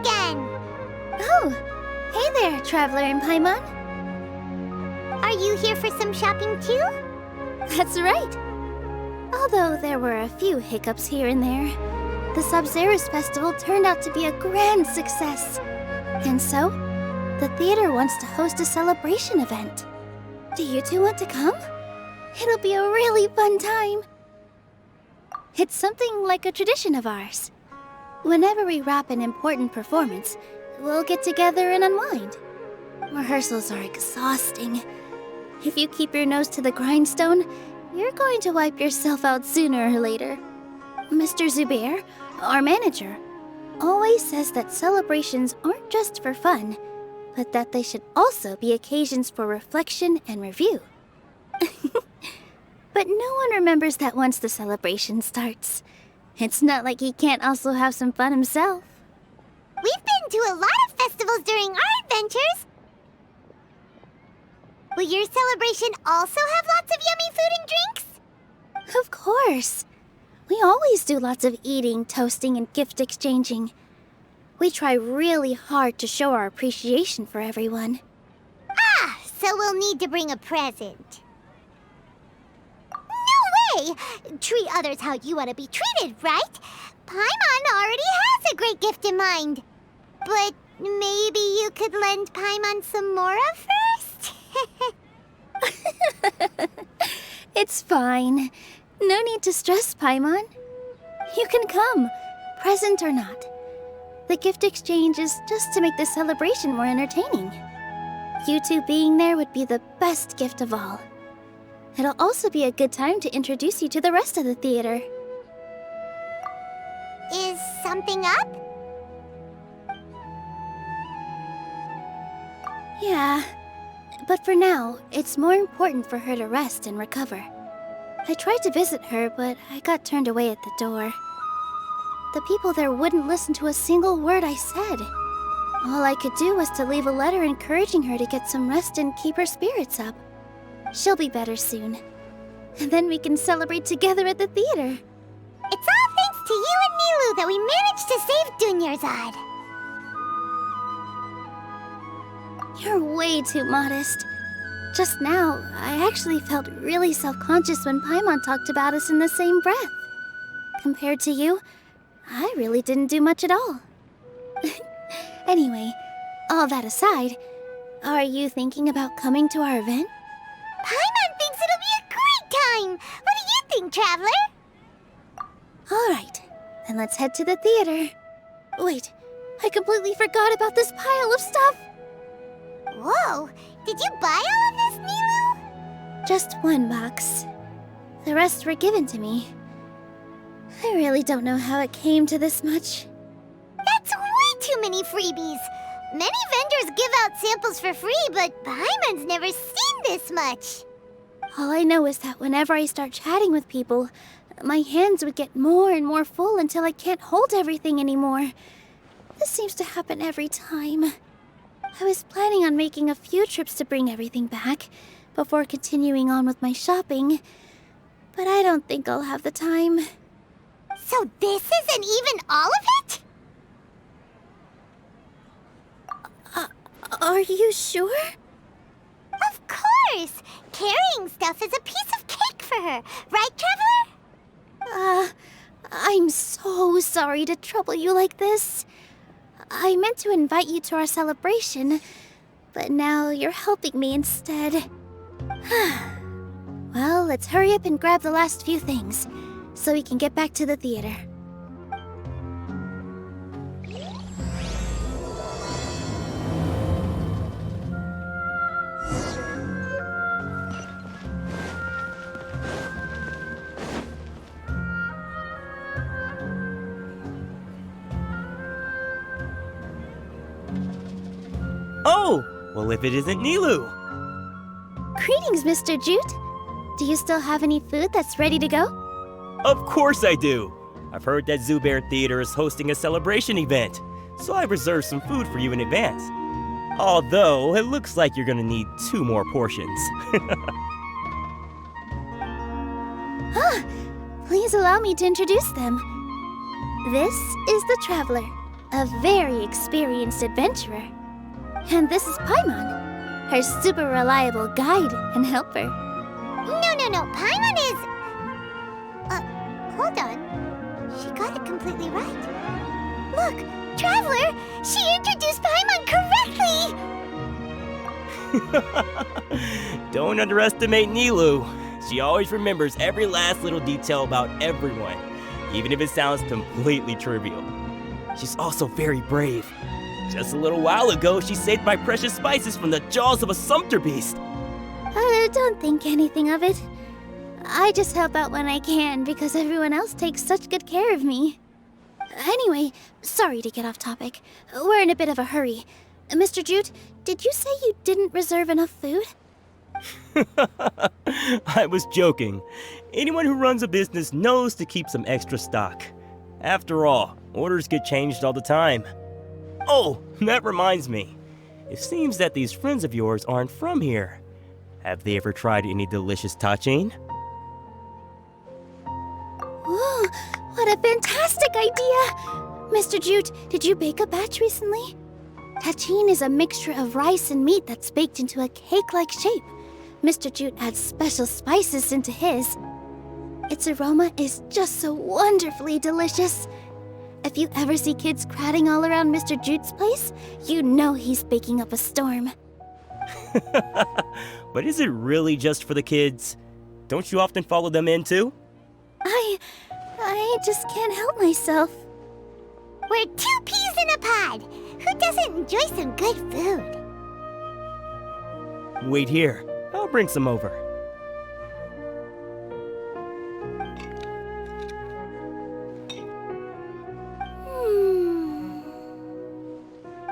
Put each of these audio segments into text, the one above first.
again! Oh, hey there, Traveler in Paimon. Are you here for some shopping too? That's right. Although there were a few hiccups here and there, the Sub-Zerus Festival turned out to be a grand success. And so, the theater wants to host a celebration event. Do you two want to come? It'll be a really fun time. It's something like a tradition of ours. Whenever we wrap an important performance, we'll get together and unwind. Rehearsals are exhausting. If you keep your nose to the grindstone, you're going to wipe yourself out sooner or later. Mr. Zubair, our manager, always says that celebrations aren't just for fun, but that they should also be occasions for reflection and review. But no one remembers that once the celebration starts. It's not like he can't also have some fun himself. We've been to a lot of festivals during our adventures. Will your celebration also have lots of yummy food and drinks? Of course. We always do lots of eating, toasting, and gift exchanging. We try really hard to show our appreciation for everyone. Ah, so we'll need to bring a present. No way! Treat others how you want to be treated, right? Paimon already has a great gift in mind. But maybe you could lend Paimon some more of first? It's fine. No need to stress, Paimon. You can come, present or not. The gift exchange is just to make the celebration more entertaining. You two being there would be the best gift of all. It'll also be a good time to introduce you to the rest of the theater. Is something up? Yeah, but for now, it's more important for her to rest and recover. I tried to visit her, but I got turned away at the door. The people there wouldn't listen to a single word I said. All I could do was to leave a letter encouraging her to get some rest and keep her spirits up. She'll be better soon. And then we can celebrate together at the theater. It's all thanks to you and Nilou that we managed to save Dunyarzad. You're way too modest. Just now, I actually felt really self-conscious when Paimon talked about us in the same breath. Compared to you, I really didn't do much at all. Anyway, all that aside, are you thinking about coming to our event? Paimon thinks it'll be a great time! What do you think, Traveler? Alright, then let's head to the theater. Wait, I completely forgot about this pile of stuff! Whoa! Did you buy all of this, Nilou? Just one box. The rest were given to me. I really don't know how it came to this much. That's way too many freebies! Many vendors give out samples for free, but Paimon's never seen this much. All I know is that whenever I start chatting with people, my hands would get more and more full until I can't hold everything anymore. This seems to happen every time. I was planning on making a few trips to bring everything back before continuing on with my shopping, but I don't think I'll have the time. So this isn't even all of it? Are you sure? Of course! Carrying stuff is a piece of cake for her, right, Traveler? I'm so sorry to trouble you like this. I meant to invite you to our celebration, but now you're helping me instead. Well, let's hurry up and grab the last few things, so we can get back to the theater. Oh! Well, if it isn't Nilou! Greetings, Mr. Jute. Do you still have any food that's ready to go? Of course I do! I've heard that Zubair Theater is hosting a celebration event, so I reserved some food for you in advance. Although, it looks like you're gonna need 2 more portions. Please allow me to introduce them. This is the Traveler, a very experienced adventurer. And this is Paimon, her super reliable guide and helper. No. Paimon is... hold on. She got it completely right. Look, Traveler! She introduced Paimon correctly! Don't underestimate Nilou. She always remembers every last little detail about everyone, even if it sounds completely trivial. She's also very brave. Just a little while ago, she saved my precious spices from the jaws of a sumpter beast. Don't think anything of it. I just help out when I can because everyone else takes such good care of me. Anyway, sorry to get off topic. We're in a bit of a hurry. Mr. Jute, did you say you didn't reserve enough food? I was joking. Anyone who runs a business knows to keep some extra stock. After all, orders get changed all the time. Oh, that reminds me. It seems that these friends of yours aren't from here. Have they ever tried any delicious tachin? Ooh, what a fantastic idea! Mr. Jute, did you bake a batch recently? Tachin is a mixture of rice and meat that's baked into a cake-like shape. Mr. Jute adds special spices into his. Its aroma is just so wonderfully delicious. If you ever see kids crowding all around Mr. Jute's place, you know he's baking up a storm. But is it really just for the kids? Don't you often follow them in too? I just can't help myself. We're 2 peas in a pod! Who doesn't enjoy some good food? Wait here. I'll bring some over.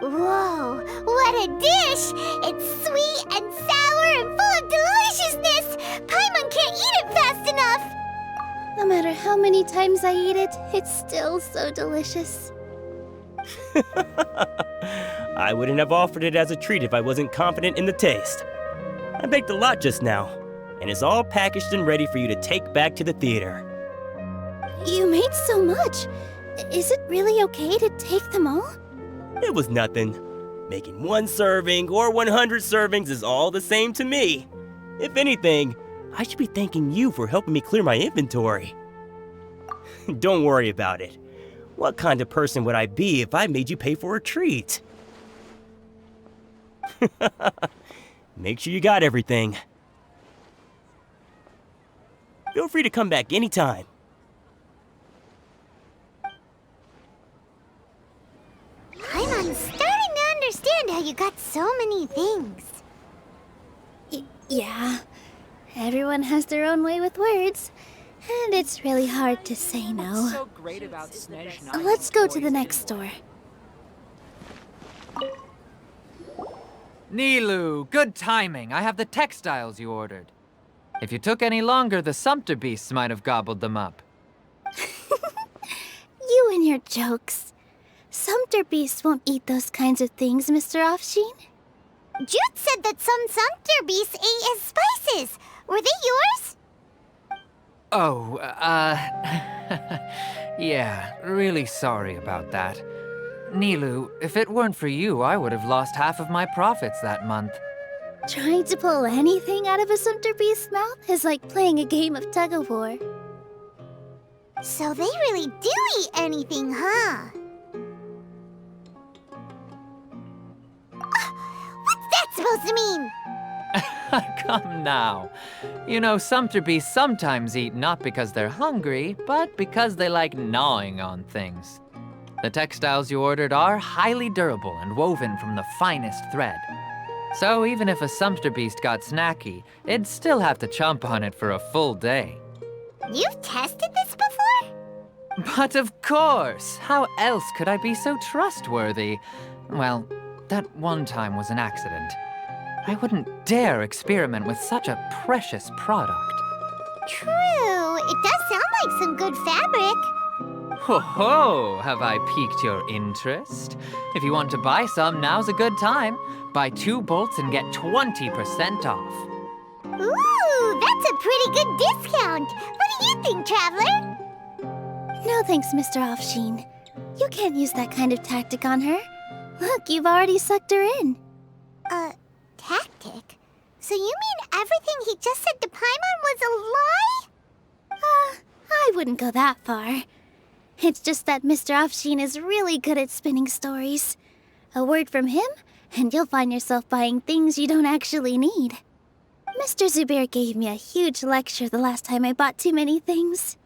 Whoa, what a dish! It's sweet and sour and full of deliciousness! Paimon can't eat it fast enough! No matter how many times I eat it, it's still so delicious. I wouldn't have offered it as a treat if I wasn't confident in the taste. I baked a lot just now, and it's all packaged and ready for you to take back to the theater. You made so much. Is it really okay to take them all? It was nothing. Making 1 serving or 100 servings is all the same to me. If anything, I should be thanking you for helping me clear my inventory. Don't worry about it. What kind of person would I be if I made you pay for a treat? Make sure you got everything. Feel free to come back anytime. Paimon's starting to understand how you got so many things. Yeah. Everyone has their own way with words, and it's really hard to say no. So great about Snezh Let's go to the next store. Nilou, good timing. I have the textiles you ordered. If you took any longer, the sumpter beasts might have gobbled them up. You and your jokes. Sumpter beasts won't eat those kinds of things, Mr. Offsheen. Jute said that some sumpter beasts ate his spices. Were they yours? Oh, yeah, really sorry about that. Nilou, if it weren't for you, I would have lost half of my profits that month. Trying to pull anything out of a sumpter beast's mouth is like playing a game of tug-of-war. So they really do eat anything, huh? What's that supposed to mean? Come now. You know, sumpter beasts sometimes eat not because they're hungry, but because they like gnawing on things. The textiles you ordered are highly durable and woven from the finest thread. So even if a sumpter beast got snacky, it'd still have to chomp on it for a full day. You've tested this before? But of course! How else could I be so trustworthy? Well, that one time was an accident. I wouldn't dare experiment with such a precious product. True. It does sound like some good fabric. Ho ho! Have I piqued your interest? If you want to buy some, now's a good time. Buy 2 bolts and get 20% off. Ooh, that's a pretty good discount. What do you think, Traveler? No thanks, Mr. Offsheen. You can't use that kind of tactic on her. Look, you've already sucked her in. Tactic? So you mean everything he just said to Paimon was a lie? I wouldn't go that far. It's just that Mr. Offsheen is really good at spinning stories. A word from him, and you'll find yourself buying things you don't actually need. Mr. Zubair gave me a huge lecture the last time I bought too many things.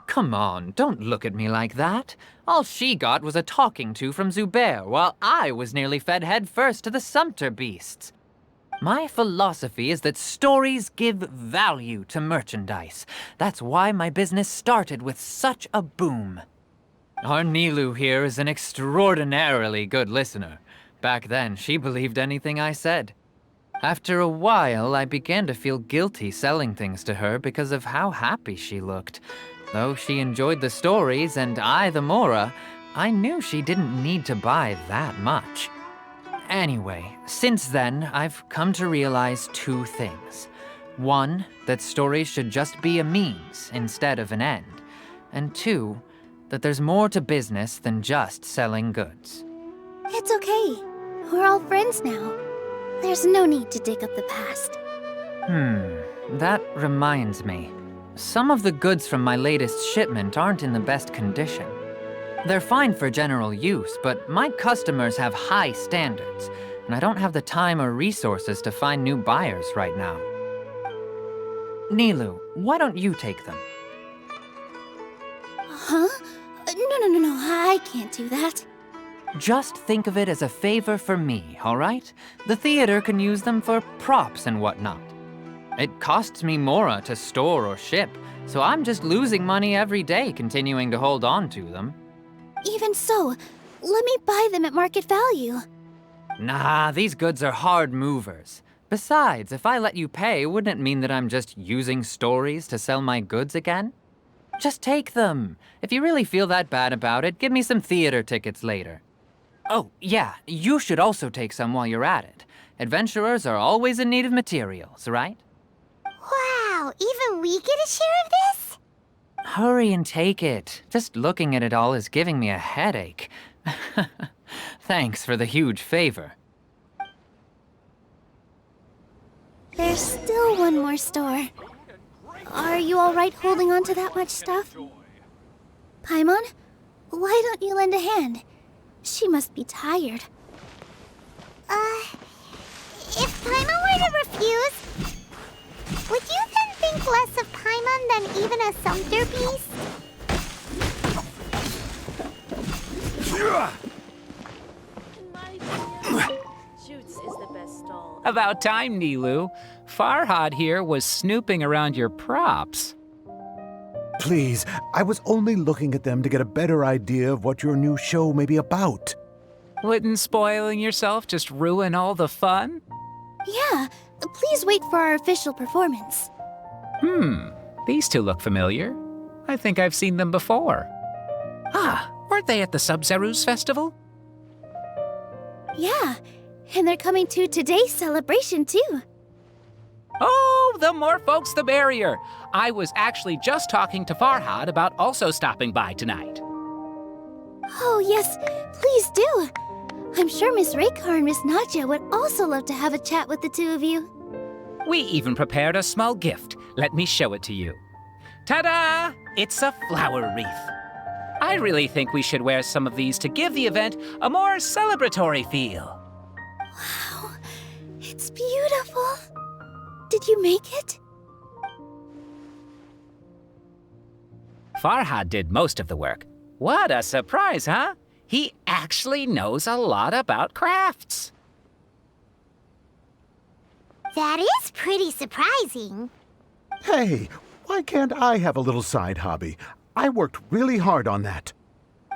Come on, don't look at me like that. All she got was a talking to from Zubair, while I was nearly fed head first to the Sumpter beasts. My philosophy is that stories give value to merchandise. That's why my business started with such a boom. Our Nilou here is an extraordinarily good listener. Back then, she believed anything I said. After a while, I began to feel guilty selling things to her because of how happy she looked. Though she enjoyed the stories and I the Mora, I knew she didn't need to buy that much. Anyway, since then, I've come to realize two things. One, that stories should just be a means instead of an end. And two, that there's more to business than just selling goods. It's okay. We're all friends now. There's no need to dig up the past. That reminds me. Some of the goods from my latest shipment aren't in the best condition. They're fine for general use, but my customers have high standards, and I don't have the time or resources to find new buyers right now. Nilou, why don't you take them? Huh? No, I can't do that. Just think of it as a favor for me, all right? The theater can use them for props and whatnot. It costs me Mora to store or ship, so I'm just losing money every day continuing to hold on to them. Even so, let me buy them at market value. Nah, these goods are hard movers. Besides, if I let you pay, wouldn't it mean that I'm just using stories to sell my goods again? Just take them. If you really feel that bad about it, give me some theater tickets later. Oh, yeah, you should also take some while you're at it. Adventurers are always in need of materials, right? Wow, even we get a share of this? Hurry and take it. Just looking at it all is giving me a headache. Thanks for the huge favor. There's still one more store. Are you all right holding on to that much stuff? Paimon, why don't you lend a hand? She must be tired. If Paimon were to refuse, would you then think less of Paimon than even a Sumpter beast? Shoots is the best stall. About time, Nilou. Farhad here was snooping around your props. Please, I was only looking at them to get a better idea of what your new show may be about. Wouldn't spoiling yourself just ruin all the fun? Yeah, please wait for our official performance. These two look familiar. I think I've seen them before. Ah, weren't they at the Sub-Zeru's festival? Yeah, and they're coming to today's celebration too. Oh, the more folks the merrier. I was actually just talking to Farhad about also stopping by tonight. Oh yes, please do. I'm sure Miss Raykar and Miss Nadja would also love to have a chat with the two of you. We even prepared a small gift. Let me show it to you. Ta-da! It's a flower wreath. I really think we should wear some of these to give the event a more celebratory feel. Wow, it's beautiful. Did you make it? Farhad did most of the work. What a surprise, huh? He actually knows a lot about crafts. That is pretty surprising. Hey, why can't I have a little side hobby? I worked really hard on that.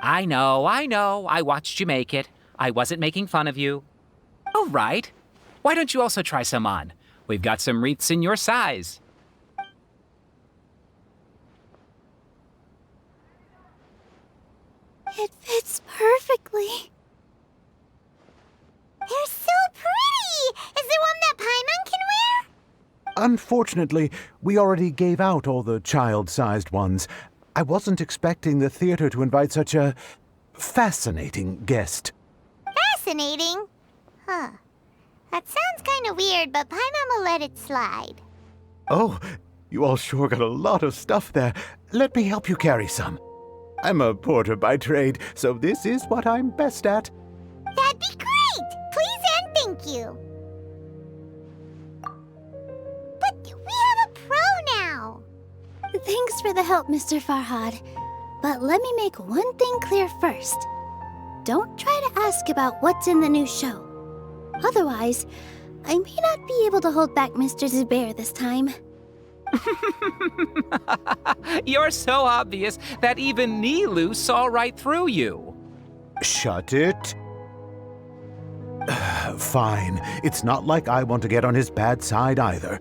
I know. I watched you make it. I wasn't making fun of you. All right. Why don't you also try some on? We've got some wreaths in your size. It fits perfectly. They're so pretty! Is there one that Paimon can wear? Unfortunately, we already gave out all the child-sized ones. I wasn't expecting the theater to invite such a fascinating guest. Fascinating? Huh. That sounds kind of weird, but Paimon will let it slide. Oh, you all sure got a lot of stuff there. Let me help you carry some. I'm a porter by trade, so this is what I'm best at. That'd be great! Please and thank you. But we have a pro now. Thanks for the help, Mr. Farhad. But let me make one thing clear first. Don't try to ask about what's in the new show. Otherwise, I may not be able to hold back Mr. Zubair this time. You're so obvious that even Nilou saw right through you. Shut it. Fine. It's not like I want to get on his bad side either.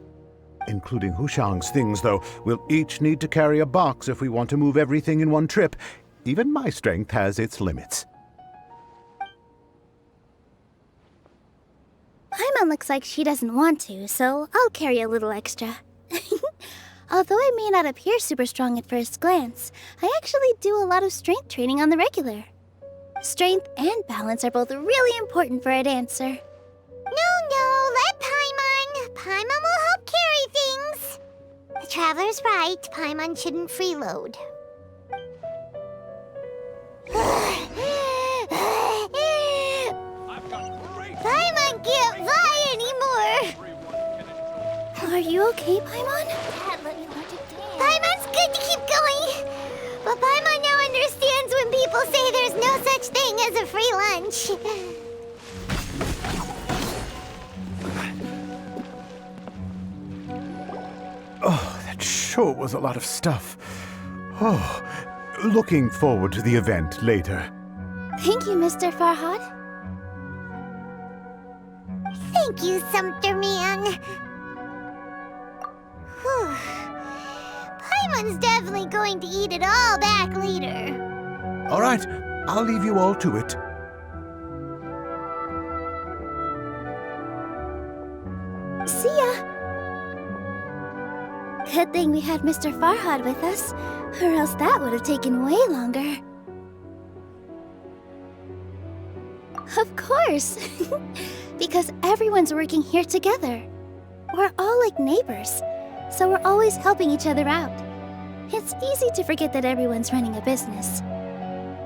Including Hushang's things, though, we'll each need to carry a box if we want to move everything in one trip. Even my strength has its limits. Paimon looks like she doesn't want to, so I'll carry a little extra. Although I may not appear super strong at first glance, I actually do a lot of strength training on the regular. Strength and balance are both really important for a dancer. No, let Paimon. Paimon will help carry things. The Traveler's right. Paimon shouldn't freeload. Paimon can't fly anymore. Are you okay, Paimon? Paimon's good to keep going. But Paimon now understands when people say there's no such thing as a free lunch. Oh, that sure was a lot of stuff. Oh, looking forward to the event later. Thank you, Mr. Farhad. Thank you, Sumpter Man. Whew. Paimon's definitely going to eat it all back later. All right, I'll leave you all to it. See ya! Good thing we had Mr. Farhad with us, or else that would have taken way longer. Of course! Because everyone's working here together. We're all like neighbors, so we're always helping each other out. It's easy to forget that everyone's running a business.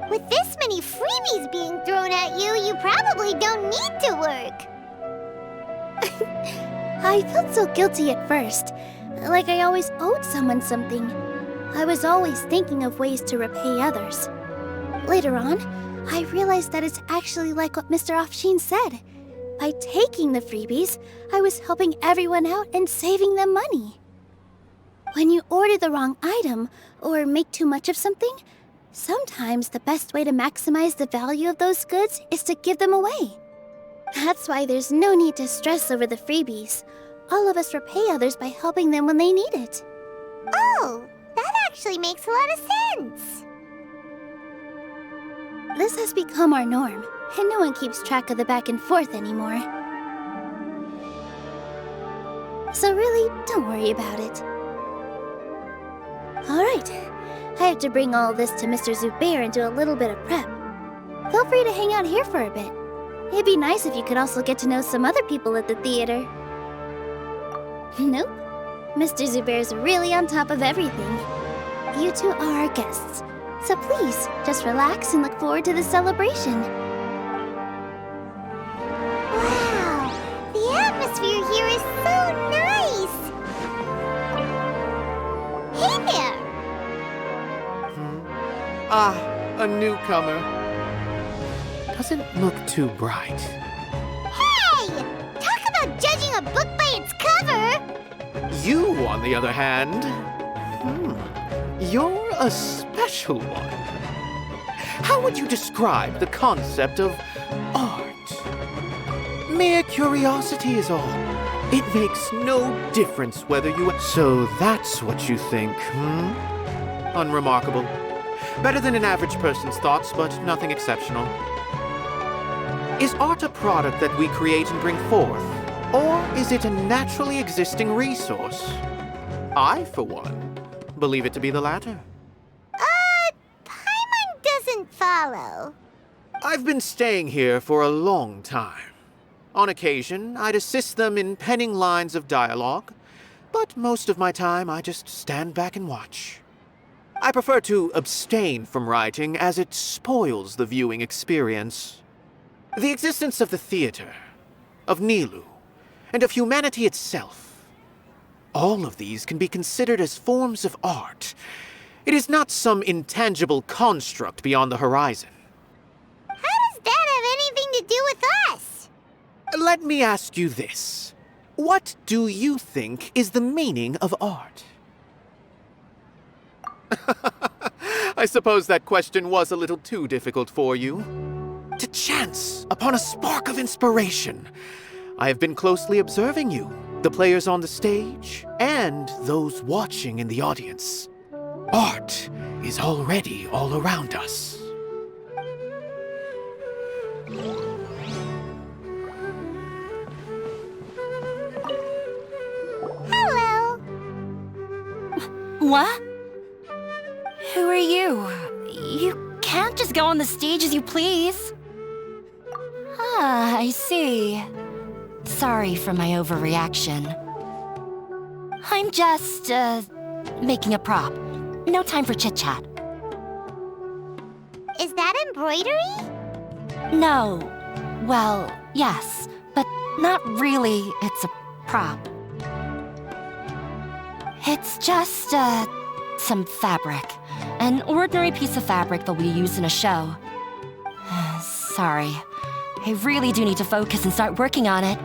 With this many freebies being thrown at you, you probably don't need to work. I felt so guilty at first, like I always owed someone something. I was always thinking of ways to repay others. Later on, I realized that it's actually like what Mr. Afshin said. By taking the freebies, I was helping everyone out and saving them money. When you order the wrong item or make too much of something, sometimes the best way to maximize the value of those goods is to give them away. That's why there's no need to stress over the freebies. All of us repay others by helping them when they need it. Oh, that actually makes a lot of sense. This has become our norm, and no one keeps track of the back and forth anymore. So really, don't worry about it. Alright, I have to bring all this to Mr. Zubair and do a little bit of prep. Feel free to hang out here for a bit. It'd be nice if you could also get to know some other people at the theater. Nope. Mr. Zubair's really on top of everything. You two are our guests, so please, just relax and look forward to the celebration. Wow, the atmosphere here is so nice. Hey there. Ah, a newcomer. Doesn't look too bright. Hey! Talk about judging a book by its cover! You, on the other hand, you're a special one. How would you describe the concept of art? Mere curiosity is all. It makes no difference whether you... So that's what you think, Unremarkable. Better than an average person's thoughts, but nothing exceptional. Is art a product that we create and bring forth? Or is it a naturally existing resource? I, for one, believe it to be the latter. follow. I've been staying here for a long time. On occasion, I'd assist them in penning lines of dialogue, but most of my time I just stand back and watch. I prefer to abstain from writing as it spoils the viewing experience. The existence of the theater, of Nilou, and of humanity itself. All of these can be considered as forms of art. It is not some intangible construct beyond the horizon. How does that have anything to do with us? Let me ask you this. What do you think is the meaning of art? I suppose that question was a little too difficult for you. To chance upon a spark of inspiration. I have been closely observing you, the players on the stage, and those watching in the audience. Art is already all around us. Hello. What? Who are you? You can't just go on the stage as you please. Ah, I see. Sorry for my overreaction. I'm just, making a prop. No time for chit-chat. Is that embroidery? No. Well, yes, but not really. It's a prop. It's just, some fabric. An ordinary piece of fabric that we use in a show. Sorry. I really do need to focus and start working on it.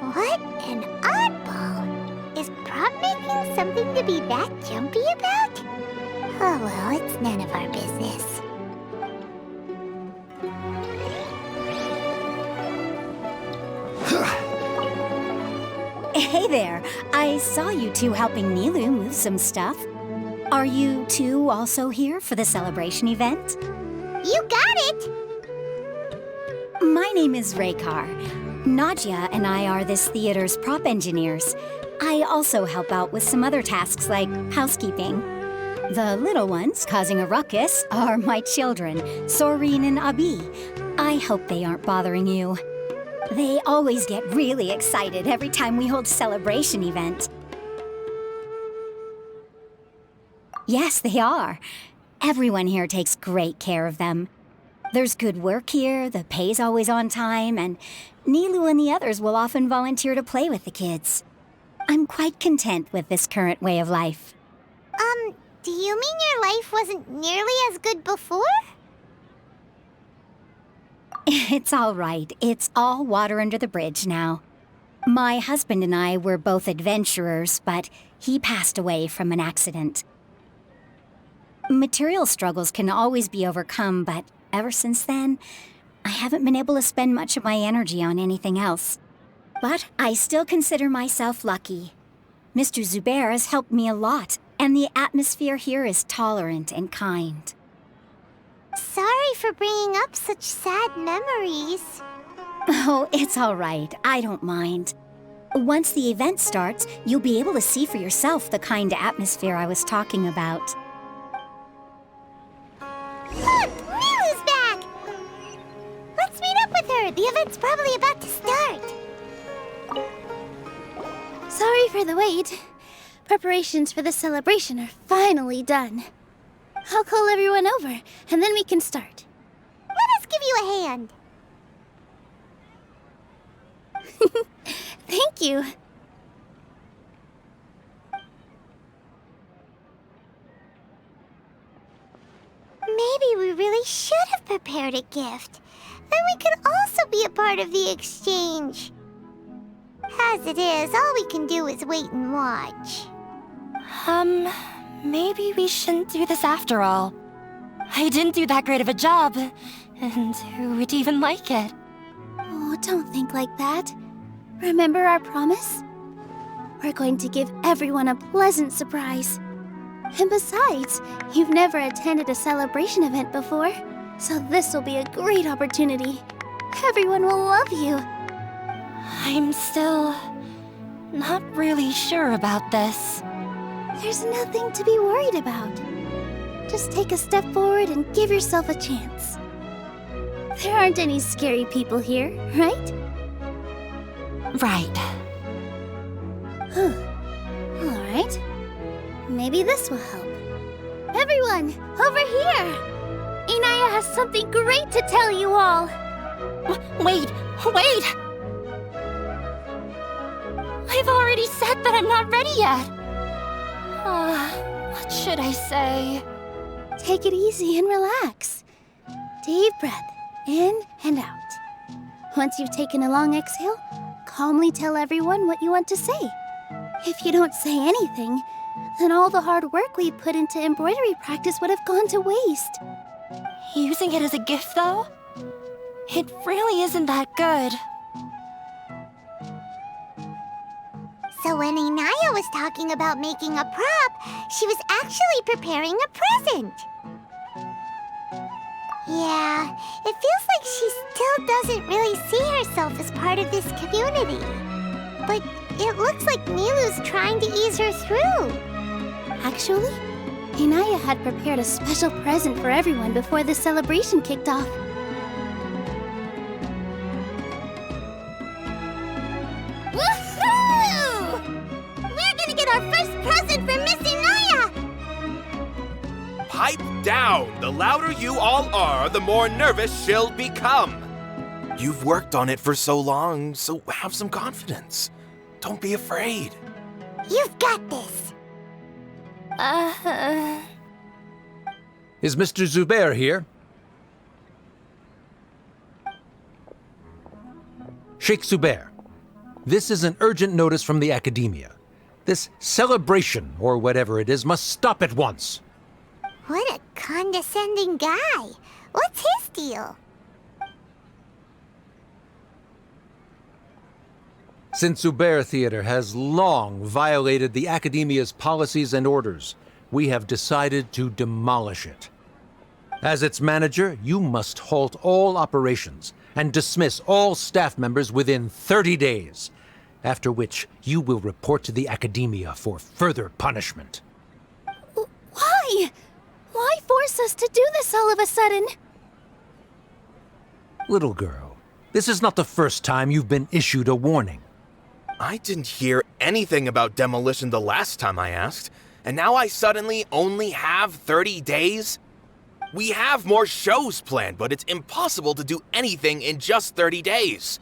What an oddball. Is prop making something to be that jumpy about? Oh well, it's none of our business. Hey there, I saw you two helping Nilou move some stuff. Are you two also here for the celebration event? You got it! My name is Raykar. Nadia and I are this theater's prop engineers. I also help out with some other tasks like housekeeping. The little ones causing a ruckus are my children, Soreen and Abi. I hope they aren't bothering you. They always get really excited every time we hold a celebration event. Yes, they are. Everyone here takes great care of them. There's good work here, the pay's always on time, and Nilou and the others will often volunteer to play with the kids. I'm quite content with this current way of life. Do you mean your life wasn't nearly as good before? It's all right. It's all water under the bridge now. My husband and I were both adventurers, but he passed away from an accident. Material struggles can always be overcome, but ever since then, I haven't been able to spend much of my energy on anything else. But I still consider myself lucky. Mr. Zubair has helped me a lot, and the atmosphere here is tolerant and kind. Sorry for bringing up such sad memories. Oh, it's all right. I don't mind. Once the event starts, you'll be able to see for yourself the kind of atmosphere I was talking about. Look! Nilou's back! Let's meet up with her. The event's probably about to start. Sorry for the wait. Preparations for the celebration are finally done. I'll call everyone over, and then we can start. Let us give you a hand. Thank you. Maybe we really should have prepared a gift. Then we could also be a part of the exchange. As it is, all we can do is wait and watch. Maybe we shouldn't do this after all. I didn't do that great of a job, and who would even like it? Oh, don't think like that. Remember our promise? We're going to give everyone a pleasant surprise. And besides, you've never attended a celebration event before, so this will be a great opportunity. Everyone will love you. I'm still not really sure about this. There's nothing to be worried about. Just take a step forward and give yourself a chance. There aren't any scary people here, right? Right. All right. Maybe this will help. Everyone, over here! Inaya has something great to tell you all. Wait! I've already said that I'm not ready yet. What should I say? Take it easy and relax. Deep breath, in and out. Once you've taken a long exhale, calmly tell everyone what you want to say. If you don't say anything, then all the hard work we put into embroidery practice would have gone to waste. Using it as a gift, though? It really isn't that good. So when Inaya was talking about making a prop, she was actually preparing a present. Yeah, it feels like she still doesn't really see herself as part of this community. But it looks like Nilou's trying to ease her through. Actually, Inaya had prepared a special present for everyone before the celebration kicked off. Woohoo! We're gonna get our first present from Miss Inaya! Pipe down! The louder you all are, the more nervous she'll become. You've worked on it for so long, so have some confidence. Don't be afraid. You've got this. Is Mr. Zubair here? Sheikh Zubair, this is an urgent notice from the Academia. This celebration, or whatever it is, must stop at once. What a condescending guy. What's his deal? Since Zubair Theater has long violated the Academia's policies and orders, we have decided to demolish it. As its manager, you must halt all operations and dismiss all staff members within 30 days, after which you will report to the Academia for further punishment. Why? Why force us to do this all of a sudden? Little girl, this is not the first time you've been issued a warning. I didn't hear anything about demolition the last time I asked, and now I suddenly only have 30 days? We have more shows planned, but it's impossible to do anything in just 30 days.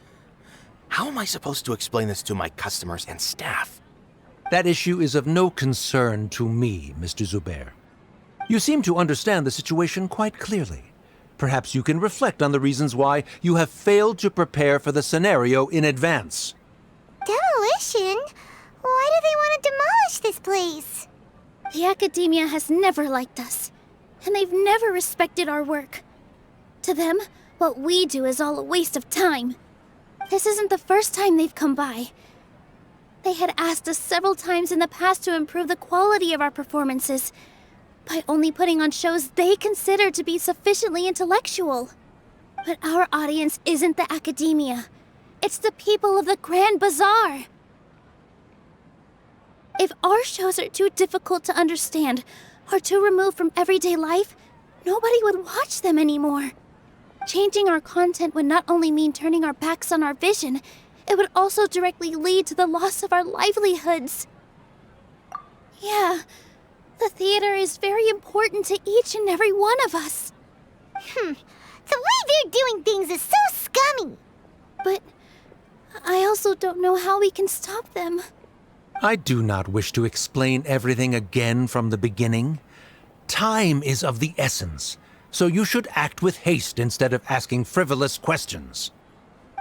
How am I supposed to explain this to my customers and staff? That issue is of no concern to me, Mr. Zubair. You seem to understand the situation quite clearly. Perhaps you can reflect on the reasons why you have failed to prepare for the scenario in advance. Demolition? Why do they want to demolish this place? The Academia has never liked us, and they've never respected our work. To them, what we do is all a waste of time. This isn't the first time they've come by. They had asked us several times in the past to improve the quality of our performances by only putting on shows they consider to be sufficiently intellectual. But our audience isn't the Academia. It's the people of the Grand Bazaar. If our shows are too difficult to understand or too removed from everyday life, nobody would watch them anymore. Changing our content would not only mean turning our backs on our vision, it would also directly lead to the loss of our livelihoods. Yeah, the theater is very important to each and every one of us. The way they're doing things is so scummy. But I also don't know how we can stop them. I do not wish to explain everything again from the beginning. Time is of the essence, so you should act with haste instead of asking frivolous questions.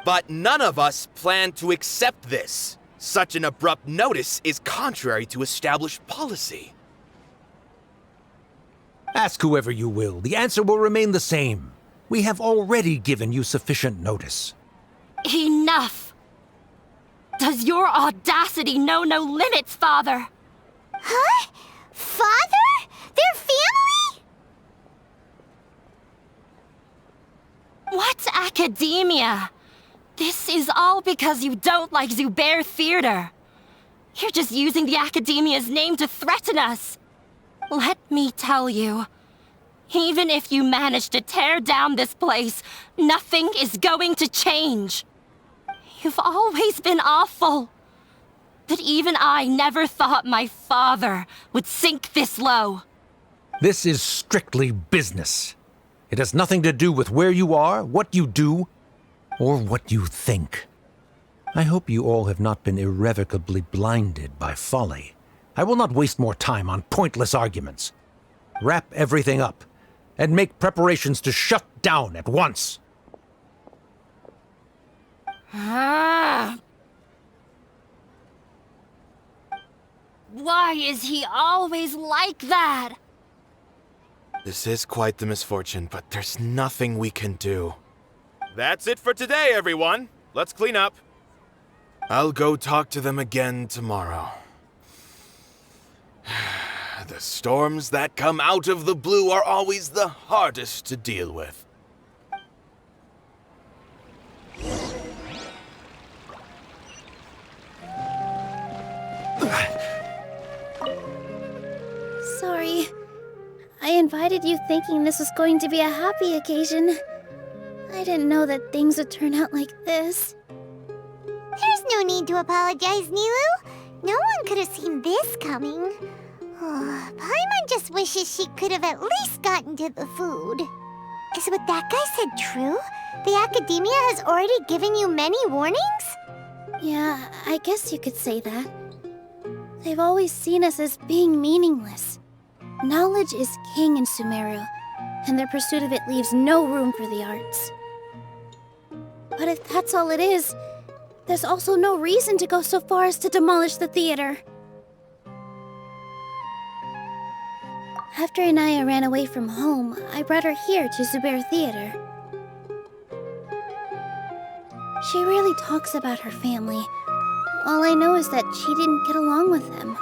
But none of us plan to accept this. Such an abrupt notice is contrary to established policy. Ask whoever you will, the answer will remain the same. We have already given you sufficient notice. Enough! Does your audacity know no limits, Father? Huh? Father? Their family? What Academia? This is all because you don't like Zubair Theater. You're just using the Academia's name to threaten us. Let me tell you, even if you manage to tear down this place, nothing is going to change. You've always been awful. But even I never thought my father would sink this low. This is strictly business. It has nothing to do with where you are, what you do, or what you think. I hope you all have not been irrevocably blinded by folly. I will not waste more time on pointless arguments. Wrap everything up, and make preparations to shut down at once. Why is he always like that? This is quite the misfortune, but there's nothing we can do. That's it for today, everyone. Let's clean up. I'll go talk to them again tomorrow. The storms that come out of the blue are always the hardest to deal with. Sorry. I invited you thinking this was going to be a happy occasion. I didn't know that things would turn out like this. There's no need to apologize, Nilou. No one could have seen this coming. Oh, Paimon just wishes she could have at least gotten to the food. Is what that guy said true? The Academia has already given you many warnings? Yeah, I guess you could say that. They've always seen us as being meaningless. Knowledge is king in Sumeru, and their pursuit of it leaves no room for the arts. But if that's all it is, there's also no reason to go so far as to demolish the theater. After Anaya ran away from home, I brought her here to Sumeru Theater. She rarely talks about her family. All I know is that she didn't get along with them.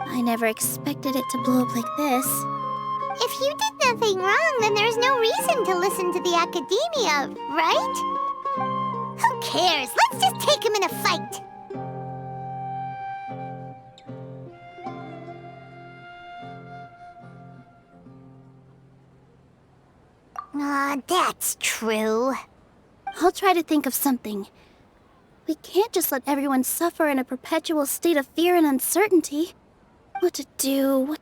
I never expected it to blow up like this. If you did nothing wrong, then there's no reason to listen to the Academia, right? Who cares? Let's just take him in a fight! That's true. I'll try to think of something. We can't just let everyone suffer in a perpetual state of fear and uncertainty. What to do?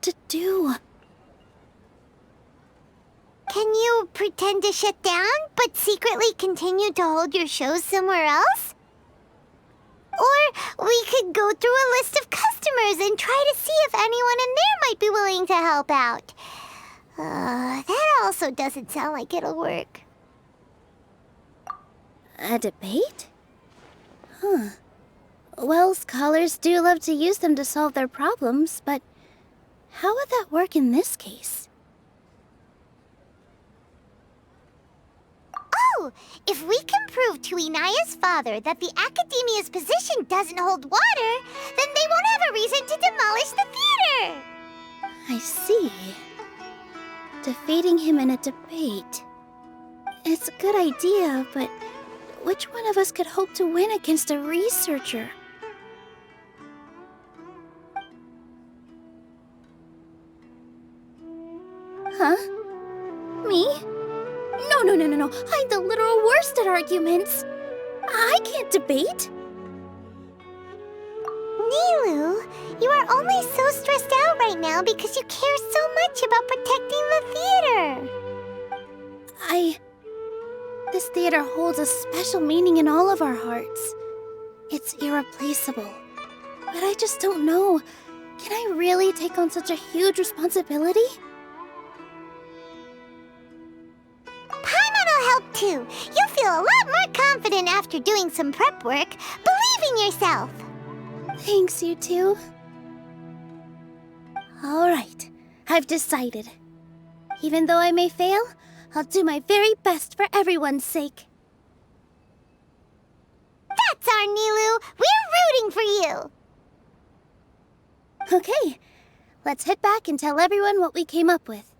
Can you pretend to shut down, but secretly continue to hold your shows somewhere else? Or we could go through a list of customers and try to see if anyone in there might be willing to help out. That also doesn't sound like it'll work. A debate? Huh. Well, scholars do love to use them to solve their problems, but how would that work in this case? Oh, if we can prove to Inaya's father that the Academia's position doesn't hold water, then they won't have a reason to demolish the theater! I see. Defeating him in a debate. It's a good idea, but which one of us could hope to win against a researcher? Huh? Me? No. I'm the literal worst at arguments. I can't debate. Nilou, you are only so stressed out right now because you care so much about protecting the theater. This theater holds a special meaning in all of our hearts. It's irreplaceable. But I just don't know. Can I really take on such a huge responsibility? Paimon will help too. You'll feel a lot more confident after doing some prep work. Believe in yourself. Thanks, you two. All right, I've decided. Even though I may fail, I'll do my very best for everyone's sake. That's our Nilou. We're rooting for you. Okay, let's head back and tell everyone what we came up with.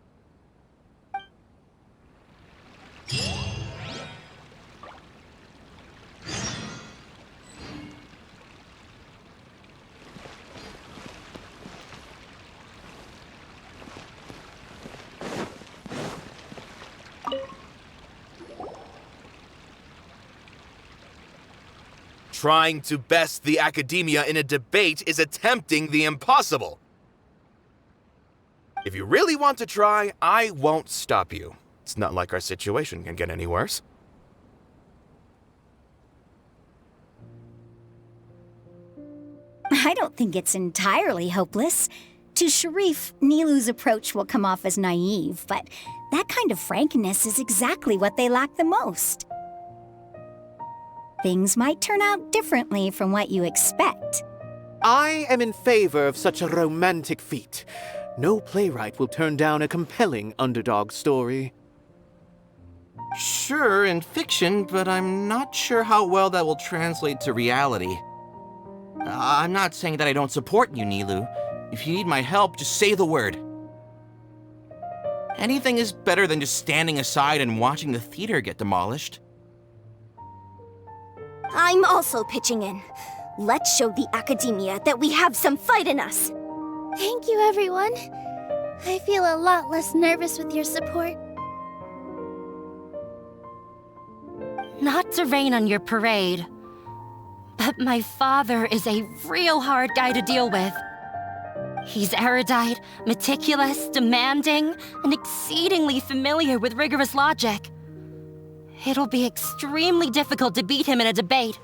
Trying to best the academia in a debate is attempting the impossible. If you really want to try, I won't stop you. It's not like our situation can get any worse. I don't think it's entirely hopeless. To Sharif, Nilou's approach will come off as naive, but that kind of frankness is exactly what they lack the most. Things might turn out differently from what you expect. I am in favor of such a romantic feat. No playwright will turn down a compelling underdog story. Sure, in fiction, but I'm not sure how well that will translate to reality. I'm not saying that I don't support you, Nilou. If you need my help, just say the word. Anything is better than just standing aside and watching the theater get demolished. I'm also pitching in. Let's show the academia that we have some fight in us. Thank you, everyone. I feel a lot less nervous with your support. Not to rain on your parade, but my father is a real hard guy to deal with. He's erudite, meticulous, demanding, and exceedingly familiar with rigorous logic. It'll be extremely difficult to beat him in a debate.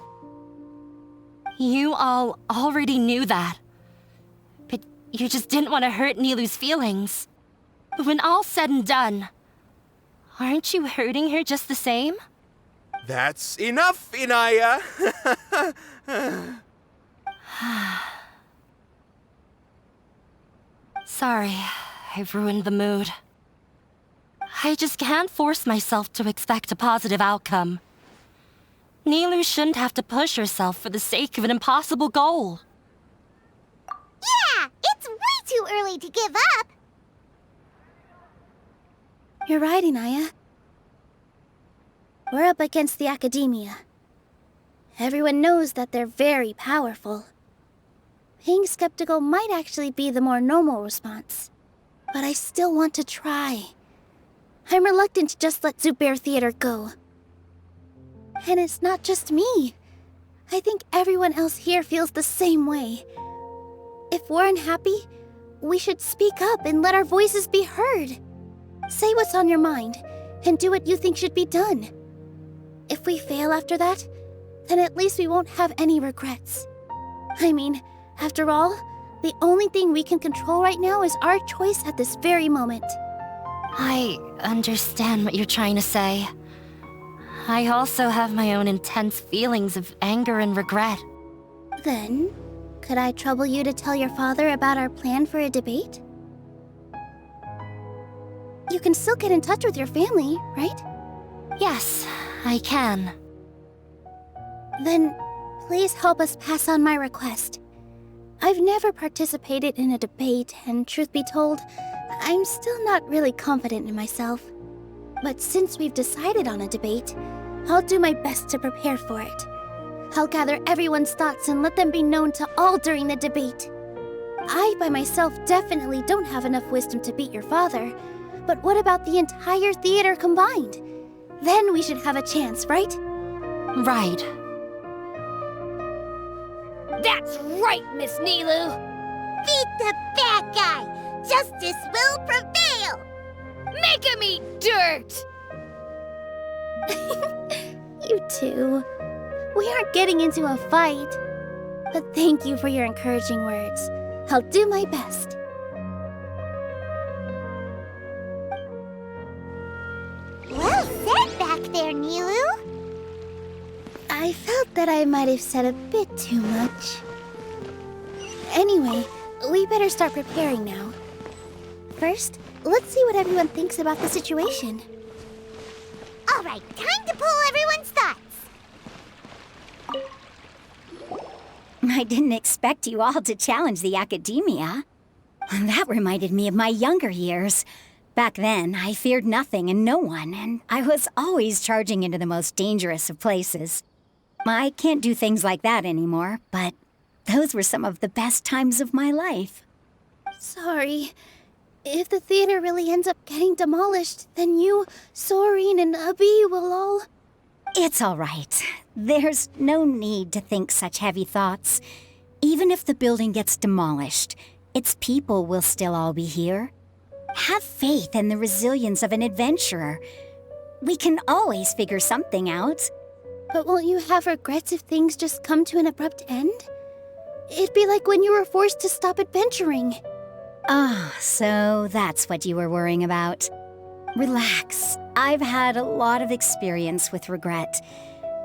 You all already knew that. But you just didn't want to hurt Nilou's feelings. But when all's said and done, aren't you hurting her just the same? That's enough, Inaya! Sorry, I've ruined the mood. I just can't force myself to expect a positive outcome. Nilou shouldn't have to push herself for the sake of an impossible goal. Yeah, it's way too early to give up. You're right, Inaya. We're up against the academia. Everyone knows that they're very powerful. Being skeptical might actually be the more normal response. But I still want to try. I'm reluctant to just let Zubair Theater go. And it's not just me. I think everyone else here feels the same way. If we're unhappy, we should speak up and let our voices be heard. Say what's on your mind, and do what you think should be done. If we fail after that, then at least we won't have any regrets. I mean, after all, the only thing we can control right now is our choice at this very moment. I understand what you're trying to say. I also have my own intense feelings of anger and regret. Then, could I trouble you to tell your father about our plan for a debate? You can still get in touch with your family, right? Yes, I can. Then, please help us pass on my request. I've never participated in a debate, and truth be told, I'm still not really confident in myself. But since we've decided on a debate, I'll do my best to prepare for it. I'll gather everyone's thoughts and let them be known to all during the debate. I, by myself, definitely don't have enough wisdom to beat your father, but what about the entire theater combined? Then we should have a chance, right? Right. That's right, Miss Nilou! Beat the bad guy! Justice will prevail! Make him eat dirt! You two. We aren't getting into a fight. But thank you for your encouraging words. I'll do my best. Well said back there, Nilou. I felt that I might have said a bit too much. Anyway, we better start preparing now. First, let's see what everyone thinks about the situation. All right, time to pull everyone's thoughts. I didn't expect you all to challenge the academia. That reminded me of my younger years. Back then, I feared nothing and no one, and I was always charging into the most dangerous of places. I can't do things like that anymore, but those were some of the best times of my life. Sorry. If the theater really ends up getting demolished, then you, Soren, and Abi will all... It's all right. There's no need to think such heavy thoughts. Even if the building gets demolished, its people will still all be here. Have faith in the resilience of an adventurer. We can always figure something out. But won't you have regrets if things just come to an abrupt end? It'd be like when you were forced to stop adventuring. Ah, so that's what you were worrying about. Relax. I've had a lot of experience with regret.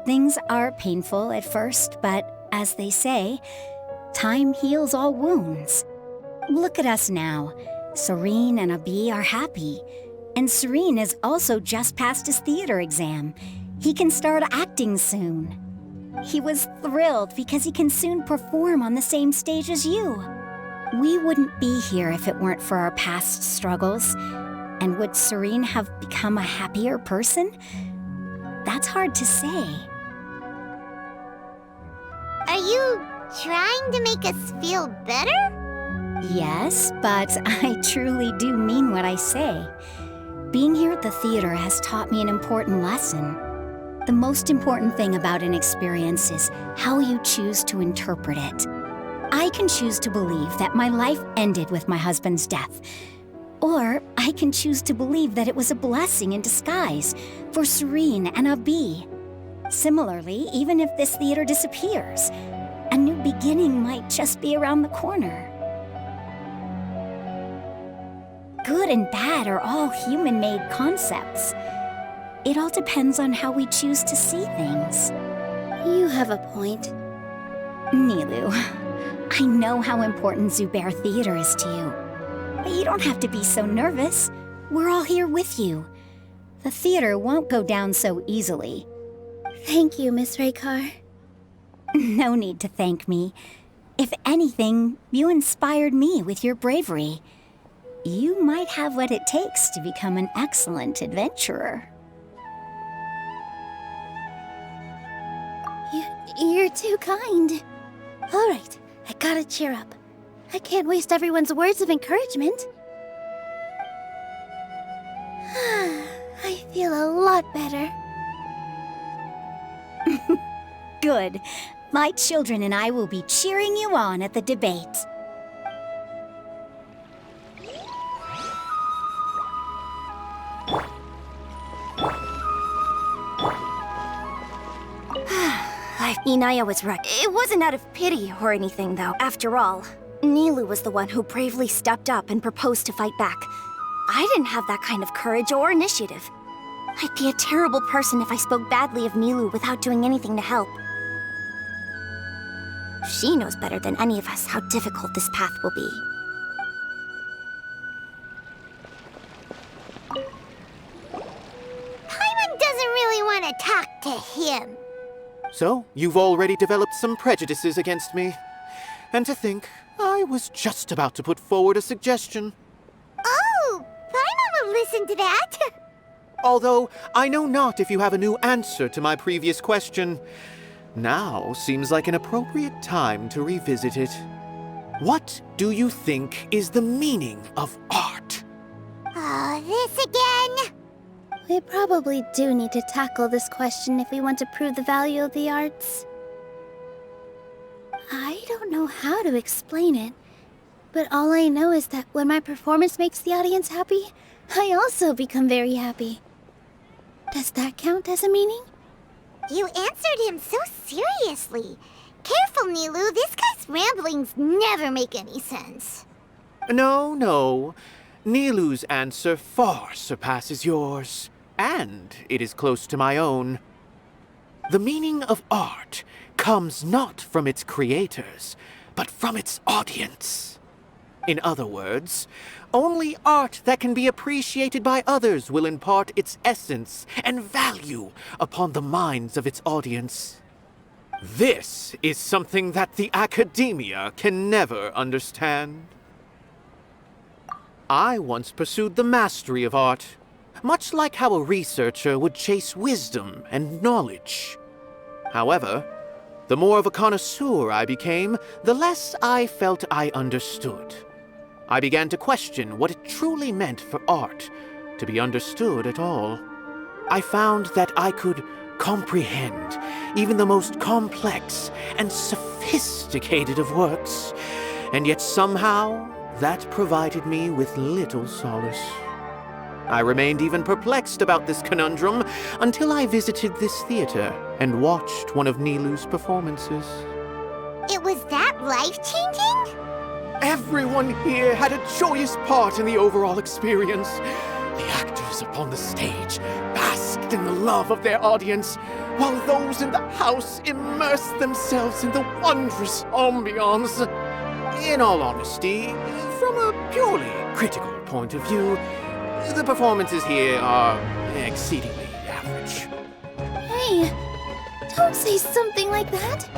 Things are painful at first, but as they say, time heals all wounds. Look at us now. Serene and Abi are happy. And Serene has also just passed his theater exam. He can start acting soon. He was thrilled because he can soon perform on the same stage as you. We wouldn't be here if it weren't for our past struggles. And would Serene have become a happier person? That's hard to say. Are you trying to make us feel better? Yes, but I truly do mean what I say. Being here at the theater has taught me an important lesson. The most important thing about an experience is how you choose to interpret it. I can choose to believe that my life ended with my husband's death. Or I can choose to believe that it was a blessing in disguise for Serene and Abi. Similarly, even if this theater disappears, a new beginning might just be around the corner. Good and bad are all human-made concepts. It all depends on how we choose to see things. You have a point. Nilou, I know how important Zubair Theater is to you. But you don't have to be so nervous. We're all here with you. The theater won't go down so easily. Thank you, Miss Raykar. No need to thank me. If anything, you inspired me with your bravery. You might have what it takes to become an excellent adventurer. You're too kind. All right, I gotta cheer up. I can't waste everyone's words of encouragement. I feel a lot better. Good. My children and I will be cheering you on at the debate. Inaya was right. It wasn't out of pity or anything, though. After all, Nilou was the one who bravely stepped up and proposed to fight back. I didn't have that kind of courage or initiative. I'd be a terrible person if I spoke badly of Nilou without doing anything to help. She knows better than any of us how difficult this path will be. Paimon doesn't really want to talk to him. So, you've already developed some prejudices against me. And to think, I was just about to put forward a suggestion. Oh, Paimon will listen to that. Although, I know not if you have a new answer to my previous question. Now seems like an appropriate time to revisit it. What do you think is the meaning of art? Oh, this again? We probably do need to tackle this question if we want to prove the value of the arts. I don't know how to explain it, but all I know is that when my performance makes the audience happy, I also become very happy. Does that count as a meaning? You answered him so seriously. Careful, Nilou. This guy's ramblings never make any sense. No. Nilou's answer far surpasses yours, and it is close to my own. The meaning of art comes not from its creators, but from its audience. In other words, only art that can be appreciated by others will impart its essence and value upon the minds of its audience. This is something that the academia can never understand. I once pursued the mastery of art, much like how a researcher would chase wisdom and knowledge. However, the more of a connoisseur I became, the less I felt I understood. I began to question what it truly meant for art to be understood at all. I found that I could comprehend even the most complex and sophisticated of works, and yet somehow that provided me with little solace. I remained even perplexed about this conundrum until I visited this theater and watched one of Nilou's performances. It was that life-changing? Everyone here had a joyous part in the overall experience. The actors upon the stage basked in the love of their audience, while those in the house immersed themselves in the wondrous ambiance. In all honesty, from a purely critical point of view, the performances here are exceedingly average. Hey, don't say something like that.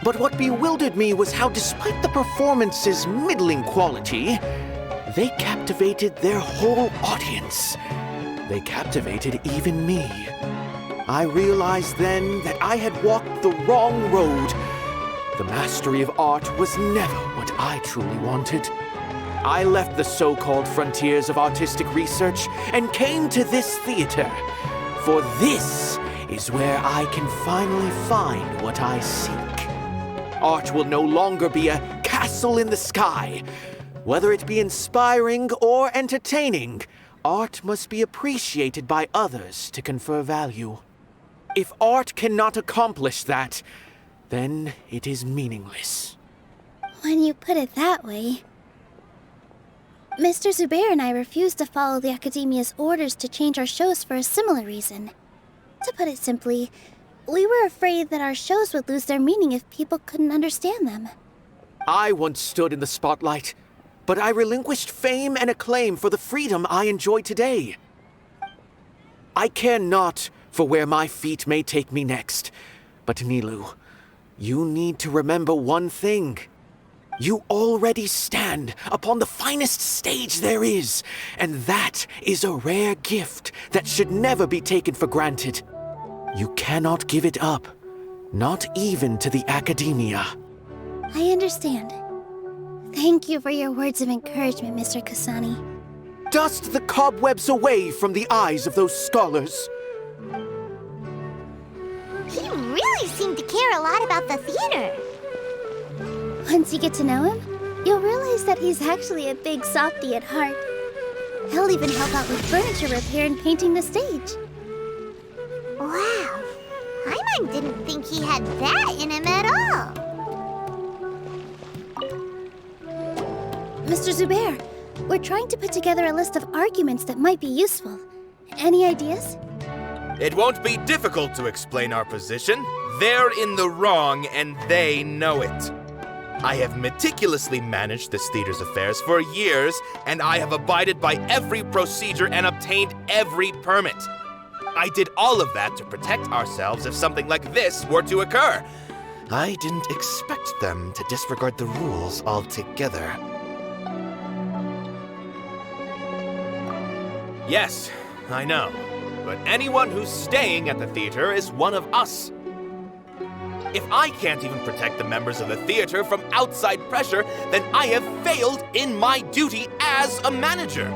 But what bewildered me was how, despite the performance's middling quality, they captivated their whole audience. They captivated even me. I realized then that I had walked the wrong road. The mastery of art was never what I truly wanted. I left the so-called frontiers of artistic research and came to this theater, for this is where I can finally find what I seek. Art will no longer be a castle in the sky. Whether it be inspiring or entertaining, art must be appreciated by others to confer value. If art cannot accomplish that, then it is meaningless. When you put it that way... Mr. Zubair and I refused to follow the Academia's orders to change our shows for a similar reason. To put it simply, we were afraid that our shows would lose their meaning if people couldn't understand them. I once stood in the spotlight, but I relinquished fame and acclaim for the freedom I enjoy today. I care not for where my feet may take me next, but Nilou, you need to remember one thing. You already stand upon the finest stage there is, and that is a rare gift that should never be taken for granted. You cannot give it up, not even to the Academia. I understand. Thank you for your words of encouragement, Mr. Kasani. Dust the cobwebs away from the eyes of those scholars. He really seemed to care a lot about the theater. Once you get to know him, you'll realize that he's actually a big softie at heart. He'll even help out with furniture repair and painting the stage. Wow, Paimon didn't think he had that in him at all. Mr. Zubair, we're trying to put together a list of arguments that might be useful. Any ideas? It won't be difficult to explain our position. They're in the wrong, and they know it. I have meticulously managed this theater's affairs for years, and I have abided by every procedure and obtained every permit. I did all of that to protect ourselves if something like this were to occur. I didn't expect them to disregard the rules altogether. Yes, I know. But anyone who's staying at the theater is one of us. If I can't even protect the members of the theater from outside pressure, then I have failed in my duty as a manager.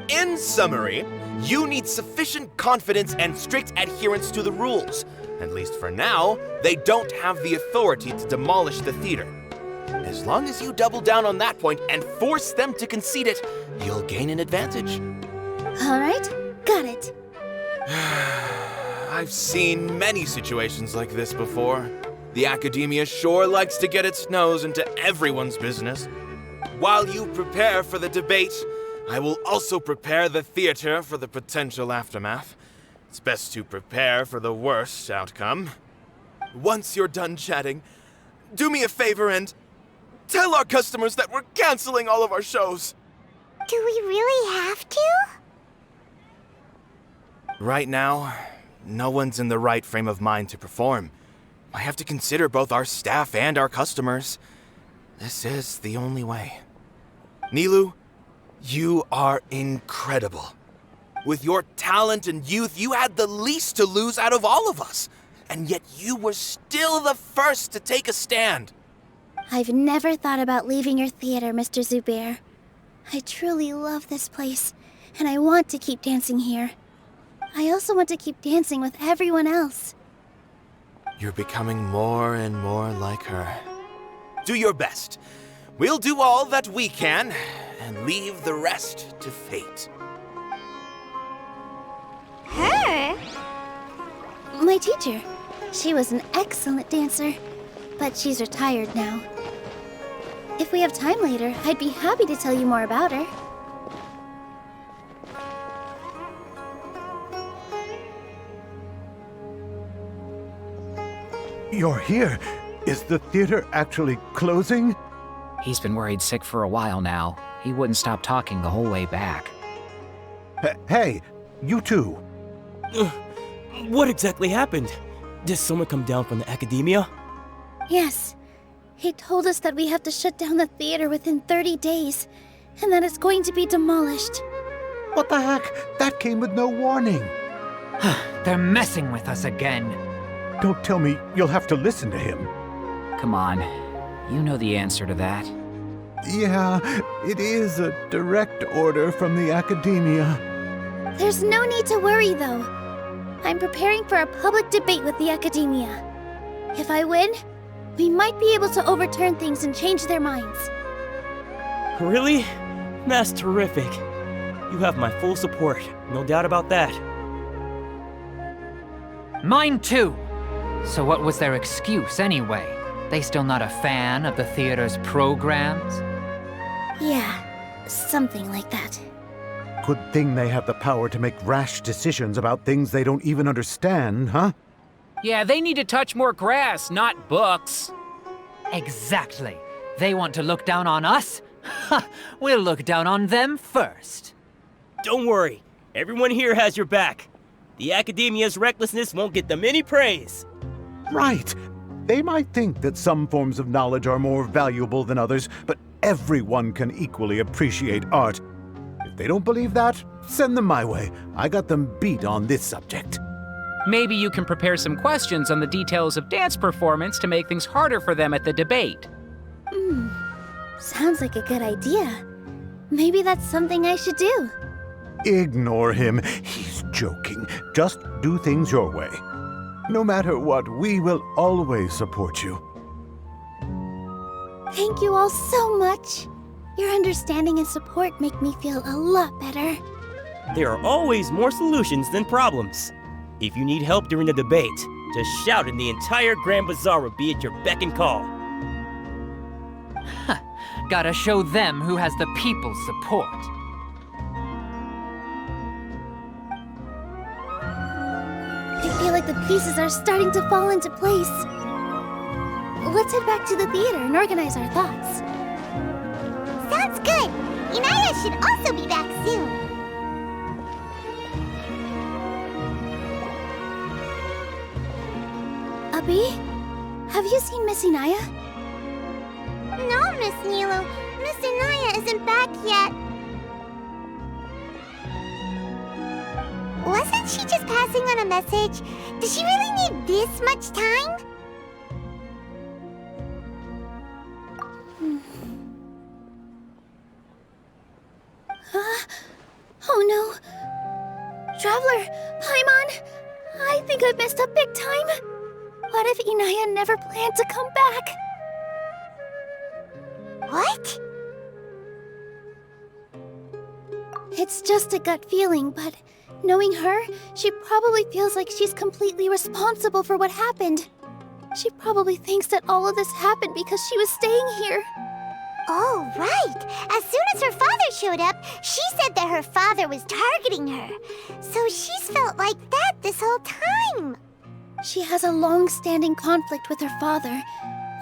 In summary, you need sufficient confidence and strict adherence to the rules. At least for now, they don't have the authority to demolish the theater. As long as you double down on that point and force them to concede it, you'll gain an advantage. All right, got it. I've seen many situations like this before. The Academia sure likes to get its nose into everyone's business. While you prepare for the debate, I will also prepare the theater for the potential aftermath. It's best to prepare for the worst outcome. Once you're done chatting, do me a favor and tell our customers that we're canceling all of our shows. Do we really have to? Right now, no one's in the right frame of mind to perform. I have to consider both our staff and our customers. This is the only way. Nilou, you are incredible. With your talent and youth, you had the least to lose out of all of us. And yet you were still the first to take a stand. I've never thought about leaving your theater, Mr. Zubair. I truly love this place, and I want to keep dancing here. I also want to keep dancing with everyone else. You're becoming more and more like her. Do your best. We'll do all that we can, and leave the rest to fate. Her? My teacher. She was an excellent dancer, but she's retired now. If we have time later, I'd be happy to tell you more about her. You're here. Is the theater actually closing? He's been worried sick for a while now. He wouldn't stop talking the whole way back. Hey, you two. What exactly happened? Did someone come down from the academia? Yes. He told us that we have to shut down the theater within 30 days, and that it's going to be demolished. What the heck? That came with no warning. They're messing with us again. Don't tell me you'll have to listen to him. Come on. You know the answer to that. Yeah, it is a direct order from the academia. There's no need to worry, though. I'm preparing for a public debate with the academia. If I win, we might be able to overturn things and change their minds. Really? That's terrific. You have my full support, no doubt about that. Mine too! So what was their excuse anyway? They still not a fan of the theater's programs? Yeah, something like that. Good thing they have the power to make rash decisions about things they don't even understand, huh? Yeah, they need to touch more grass, not books. Exactly. They want to look down on us? Ha! We'll look down on them first. Don't worry. Everyone here has your back. The academia's recklessness won't get them any praise. Right. They might think that some forms of knowledge are more valuable than others, but everyone can equally appreciate art. If they don't believe that, send them my way. I got them beat on this subject. Maybe you can prepare some questions on the details of dance performance to make things harder for them at the debate. Sounds like a good idea. Maybe that's something I should do. Ignore him. He's joking. Just do things your way. No matter what, we will always support you. Thank you all so much. Your understanding and support make me feel a lot better. There are always more solutions than problems. If you need help during the debate, just shout and the entire Grand Bazaar will be at your beck and call. Gotta show them who has the people's support. I feel like the pieces are starting to fall into place. Let's head back to the theater and organize our thoughts. Sounds good. Inaya should also be back soon. Abi, have you seen Miss Inaya? No, Miss Nilou. Miss Inaya isn't back yet. Wasn't she just passing on a message? Does she really need this much time? Oh no! Traveler, Paimon! I think I've messed up big time! What if Inaya never planned to come back? What? It's just a gut feeling, but knowing her, she probably feels like she's completely responsible for what happened. She probably thinks that all of this happened because she was staying here. Oh, right. As soon as her father showed up, she said that her father was targeting her. So she's felt like that this whole time. She has a long-standing conflict with her father.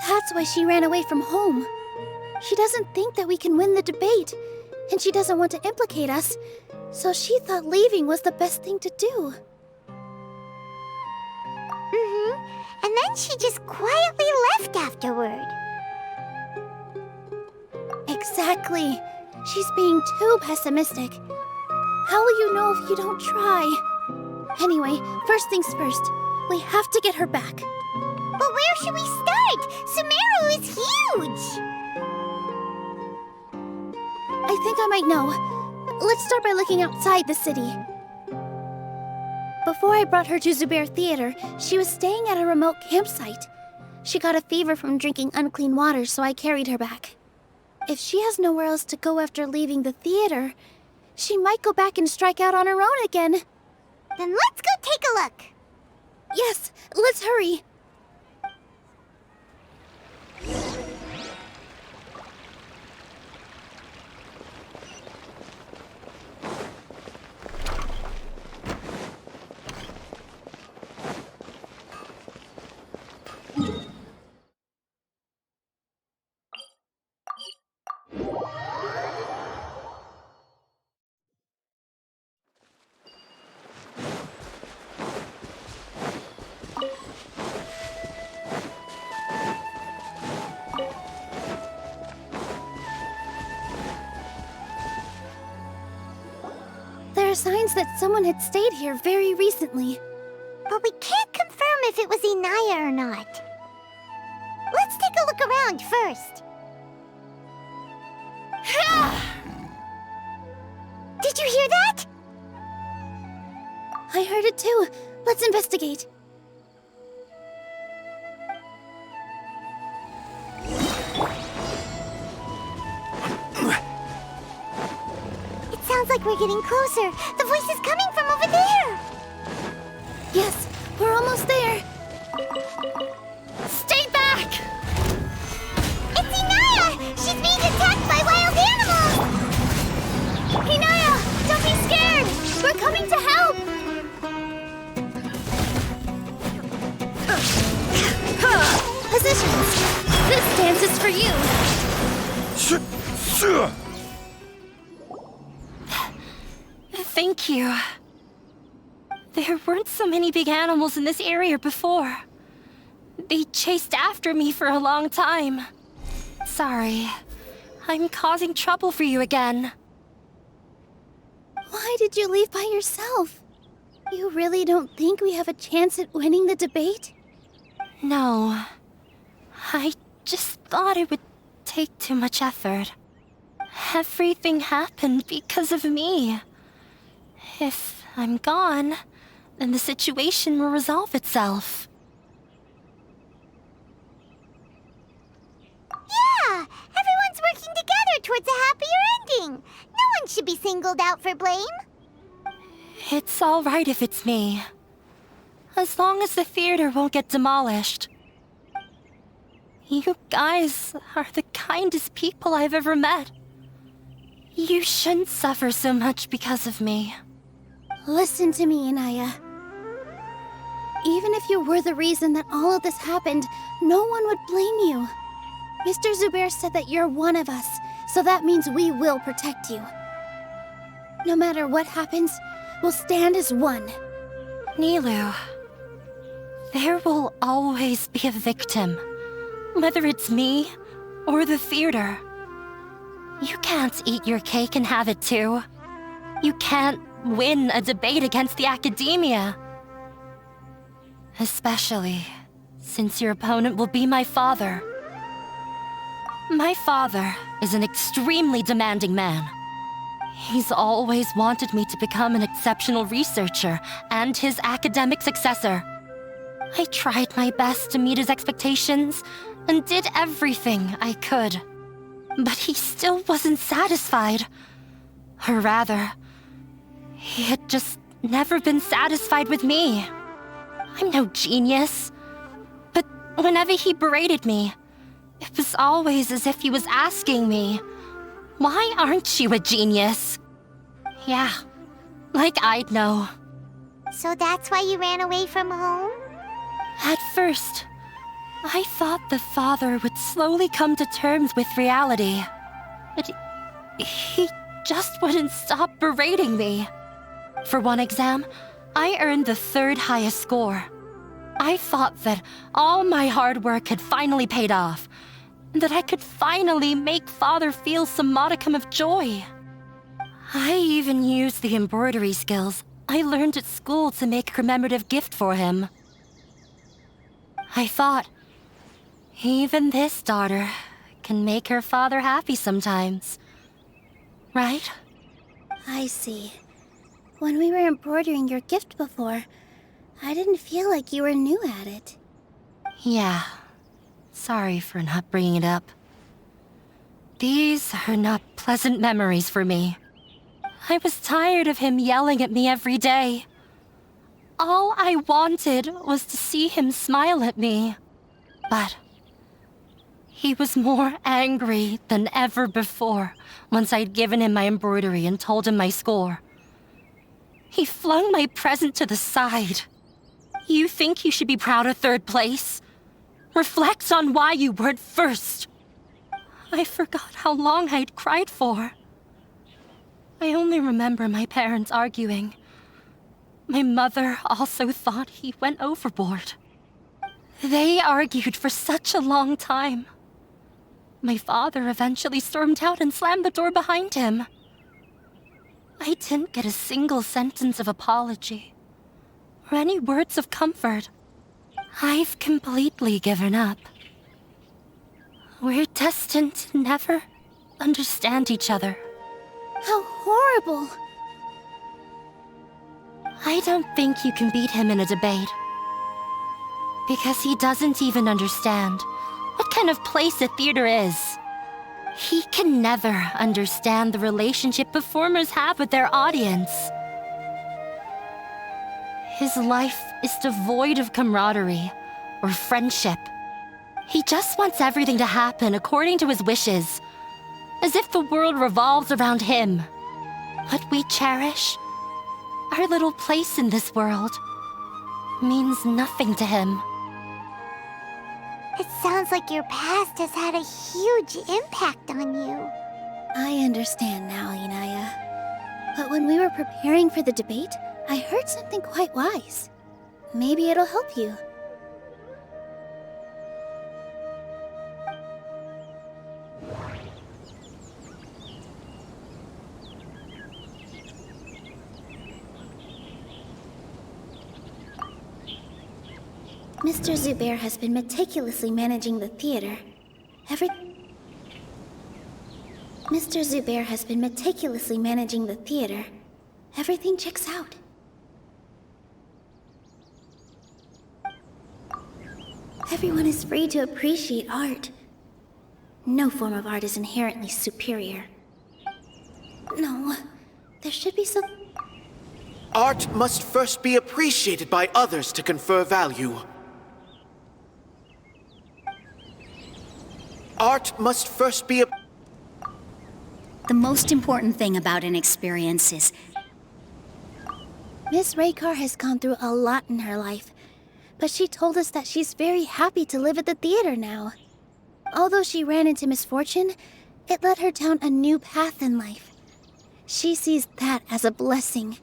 That's why she ran away from home. She doesn't think that we can win the debate, and she doesn't want to implicate us, so she thought leaving was the best thing to do. And then she just quietly left afterward. Exactly. She's being too pessimistic. How will you know if you don't try? Anyway, first things first. We have to get her back. But where should we start? Sumeru is huge! I think I might know. Let's start by looking outside the city. Before I brought her to Zubair Theater, she was staying at a remote campsite. She got a fever from drinking unclean water, so I carried her back. If she has nowhere else to go after leaving the theater, she might go back and strike out on her own again. Then let's go take a look. Yes, let's hurry. There are signs that someone had stayed here very recently. But we can't confirm if it was Inaya or not. Let's take a look around first. Did you hear that? I heard it too. Let's investigate. It sounds like we're getting closer. The voice is coming from over there. Yes, we're almost there. Stay back! It's Inaya! She's being attacked by wild animals! Inaya, don't be scared! We're coming to help! Positions! This dance is for you! Thank you. There weren't so many big animals in this area before. They chased after me for a long time. Sorry. I'm causing trouble for you again. Why did you leave by yourself? You really don't think we have a chance at winning the debate? No. I just thought it would take too much effort. Everything happened because of me. If I'm gone, then the situation will resolve itself. Yeah! Everyone's working together towards a happier ending. No one should be singled out for blame. It's all right if it's me. As long as the theater won't get demolished. You guys are the kindest people I've ever met. You shouldn't suffer so much because of me. Listen to me, Inaya. Even if you were the reason that all of this happened, no one would blame you. Mr. Zubair said that you're one of us, so that means we will protect you. No matter what happens, we'll stand as one. Nilou, there will always be a victim, whether it's me or the theater. You can't eat your cake and have it too. You can't win a debate against the academia. Especially since your opponent will be my father. My father is an extremely demanding man. He's always wanted me to become an exceptional researcher and his academic successor. I tried my best to meet his expectations and did everything I could. But he still wasn't satisfied. Or rather, he had just never been satisfied with me. I'm no genius. But whenever he berated me, it was always as if he was asking me, "Why aren't you a genius?" Yeah, like I'd know. So that's why you ran away from home? At first, I thought the father would slowly come to terms with reality. But he just wouldn't stop berating me. For one exam, I earned the 3rd highest score. I thought that all my hard work had finally paid off, and that I could finally make father feel some modicum of joy. I even used the embroidery skills I learned at school to make a commemorative gift for him. I thought, even this daughter can make her father happy sometimes. Right? I see. When we were embroidering your gift before, I didn't feel like you were new at it. Yeah. Sorry for not bringing it up. These are not pleasant memories for me. I was tired of him yelling at me every day. All I wanted was to see him smile at me. But he was more angry than ever before once I'd given him my embroidery and told him my score. He flung my present to the side. You think you should be proud of third place? Reflect on why you weren't first. I forgot how long I'd cried for. I only remember my parents arguing. My mother also thought he went overboard. They argued for such a long time. My father eventually stormed out and slammed the door behind him. I didn't get a single sentence of apology or any words of comfort. I've completely given up. We're destined to never understand each other. How horrible! I don't think you can beat him in a debate. Because he doesn't even understand what kind of place a theater is. He can never understand the relationship performers have with their audience. His life is devoid of camaraderie or friendship. He just wants everything to happen according to his wishes, as if the world revolves around him. What we cherish, our little place in this world, means nothing to him. It sounds like your past has had a huge impact on you. I understand now, Inaya. But when we were preparing for the debate, I heard something quite wise. Maybe it'll help you. Mr. Zubair has been meticulously managing the theater. Mr. Zubair has been meticulously managing the theater. Everything checks out. Everyone is free to appreciate art. No form of art is inherently superior. No, there should be some... Art must first be appreciated by others to confer value. Art must first be The most important thing about an experience is... Miss Raykar has gone through a lot in her life, but she told us that she's very happy to live at the theater now. Although she ran into misfortune, it led her down a new path in life. She sees that as a blessing.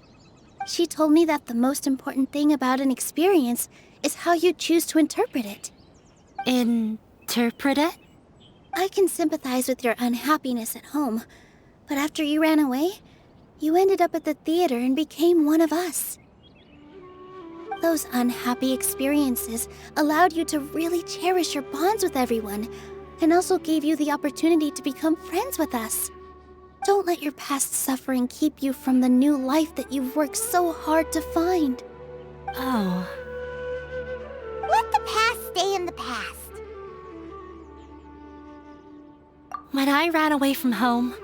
She told me that the most important thing about an experience is how you choose to interpret it. Interpret it? I can sympathize with your unhappiness at home, but after you ran away, you ended up at the theater and became one of us. Those unhappy experiences allowed you to really cherish your bonds with everyone, and also gave you the opportunity to become friends with us. Don't let your past suffering keep you from the new life that you've worked so hard to find. Oh. Let the past stay in the past. When I ran away from home,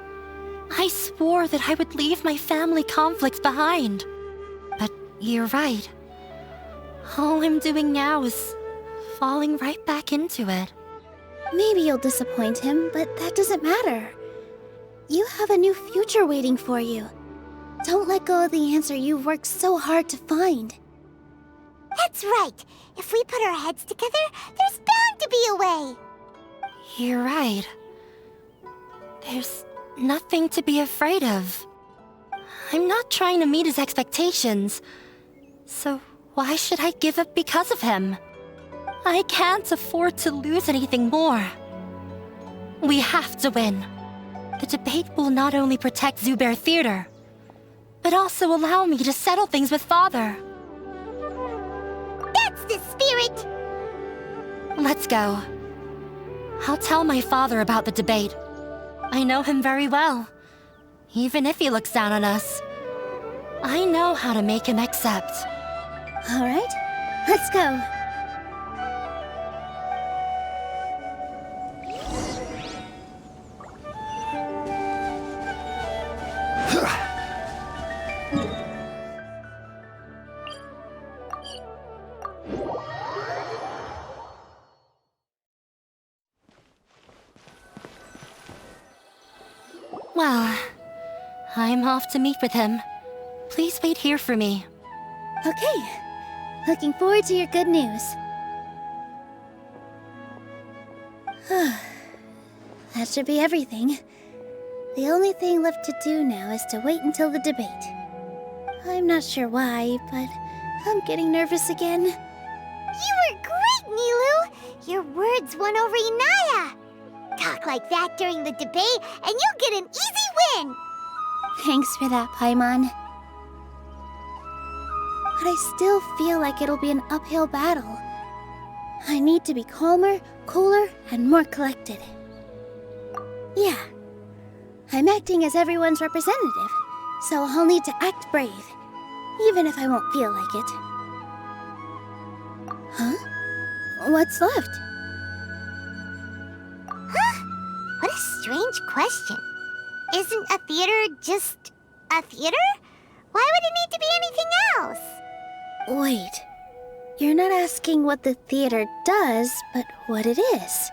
I swore that I would leave my family conflicts behind. But you're right. All I'm doing now is falling right back into it. Maybe you'll disappoint him, but that doesn't matter. You have a new future waiting for you. Don't let go of the answer you've worked so hard to find. That's right. If we put our heads together, there's bound to be a way. You're right. There's nothing to be afraid of. I'm not trying to meet his expectations. So why should I give up because of him? I can't afford to lose anything more. We have to win. The debate will not only protect Zubair Theater, but also allow me to settle things with Father. That's the spirit! Let's go. I'll tell my father about the debate. I know him very well, even if he looks down on us. I know how to make him accept. All right, let's go. Well, I'm off to meet with him. Please wait here for me. Okay, looking forward to your good news. That should be everything. The only thing left to do now is to wait until the debate. I'm not sure why, but I'm getting nervous again. You were great, Nilou! Your words won over Inaya! Talk like that during the debate, and you'll get an easy win! Thanks for that, Paimon. But I still feel like it'll be an uphill battle. I need to be calmer, cooler, and more collected. Yeah, I'm acting as everyone's representative, so I'll need to act brave, even if I won't feel like it. Huh? What's left? Huh? What a strange question. Isn't a theater just a theater? Why would it need to be anything else? Wait, you're not asking what the theater does, but what it is.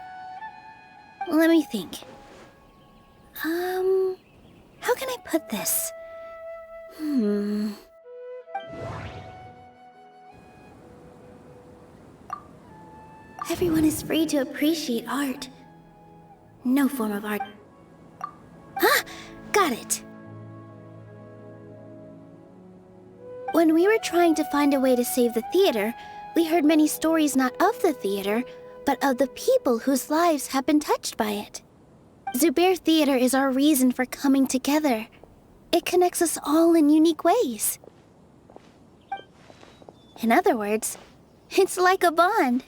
Let me think. How can I put this? Everyone is free to appreciate art. No form of art. Ah, got it. When we were trying to find a way to save the theater, we heard many stories not of the theater, but of the people whose lives have been touched by it. Zubair Theater is our reason for coming together. It connects us all in unique ways. In other words, it's like a bond.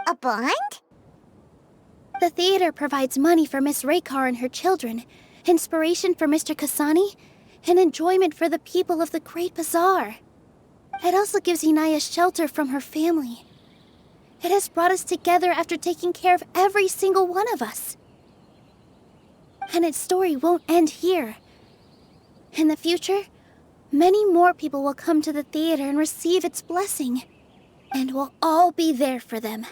A bond? The theater provides money for Miss Raykar and her children, inspiration for Mr. Kasani, and enjoyment for the people of the Great Bazaar. It also gives Inaya shelter from her family. It has brought us together after taking care of every single one of us. And its story won't end here. In the future, many more people will come to the theater and receive its blessing, and we'll all be there for them.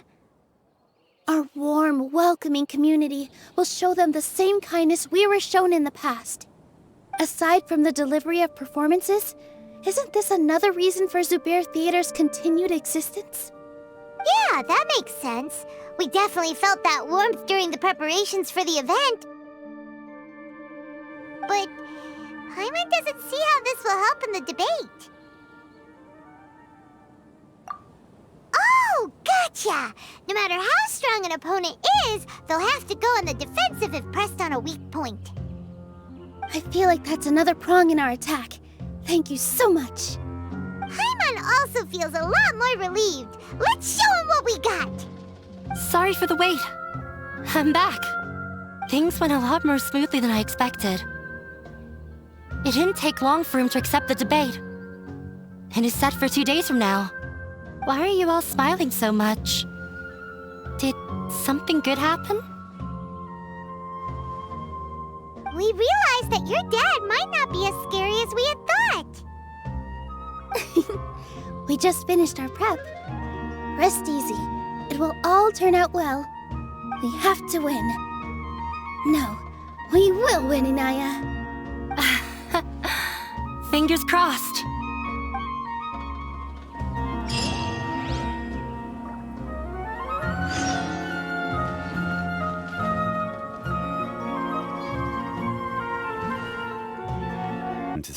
Our warm, welcoming community will show them the same kindness we were shown in the past. Aside from the delivery of performances, isn't this another reason for Zubair Theater's continued existence? Yeah, that makes sense. We definitely felt that warmth during the preparations for the event. But Paimon doesn't see how this will help in the debate. Oh, gotcha! No matter how strong an opponent is, they'll have to go on the defensive if pressed on a weak point. I feel like that's another prong in our attack. Thank you so much. Paimon also feels a lot more relieved. Let's show him what we got! Sorry for the wait. I'm back. Things went a lot more smoothly than I expected. It didn't take long for him to accept the debate. It is set for 2 days from now. Why are you all smiling so much? Did something good happen? We realized that your dad might not be as scary as we had thought. We just finished our prep. Rest easy. It will all turn out well. We have to win. No, we will win, Inaya. Fingers crossed.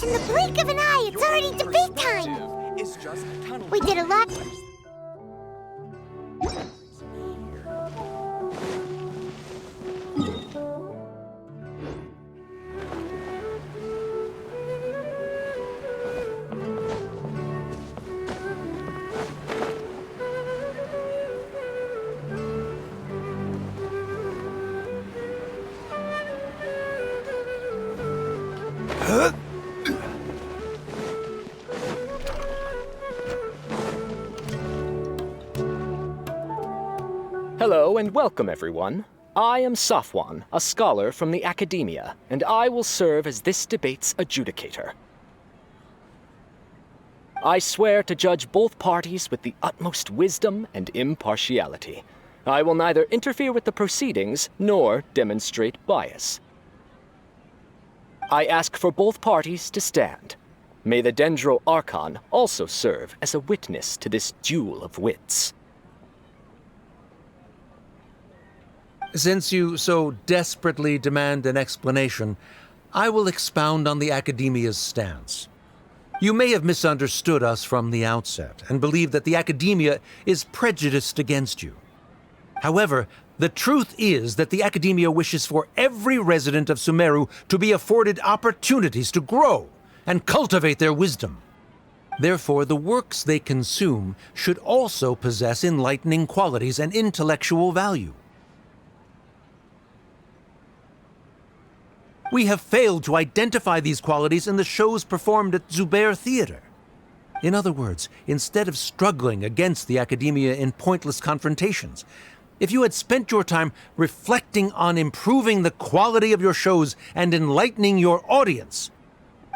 In the blink of an eye, it's already debate time! We did a lot... Huh? Hello and welcome, everyone. I am Safwan, a scholar from the academia, and I will serve as this debate's adjudicator. I swear to judge both parties with the utmost wisdom and impartiality. I will neither interfere with the proceedings nor demonstrate bias. I ask for both parties to stand. May the Dendro Archon also serve as a witness to this duel of wits. Since you so desperately demand an explanation, I will expound on the Academia's stance. You may have misunderstood us from the outset and believe that the Academia is prejudiced against you. However, the truth is that the Academia wishes for every resident of Sumeru to be afforded opportunities to grow and cultivate their wisdom. Therefore, the works they consume should also possess enlightening qualities and intellectual value. We have failed to identify these qualities in the shows performed at Zubair Theater. In other words, instead of struggling against the Academia in pointless confrontations, if you had spent your time reflecting on improving the quality of your shows and enlightening your audience,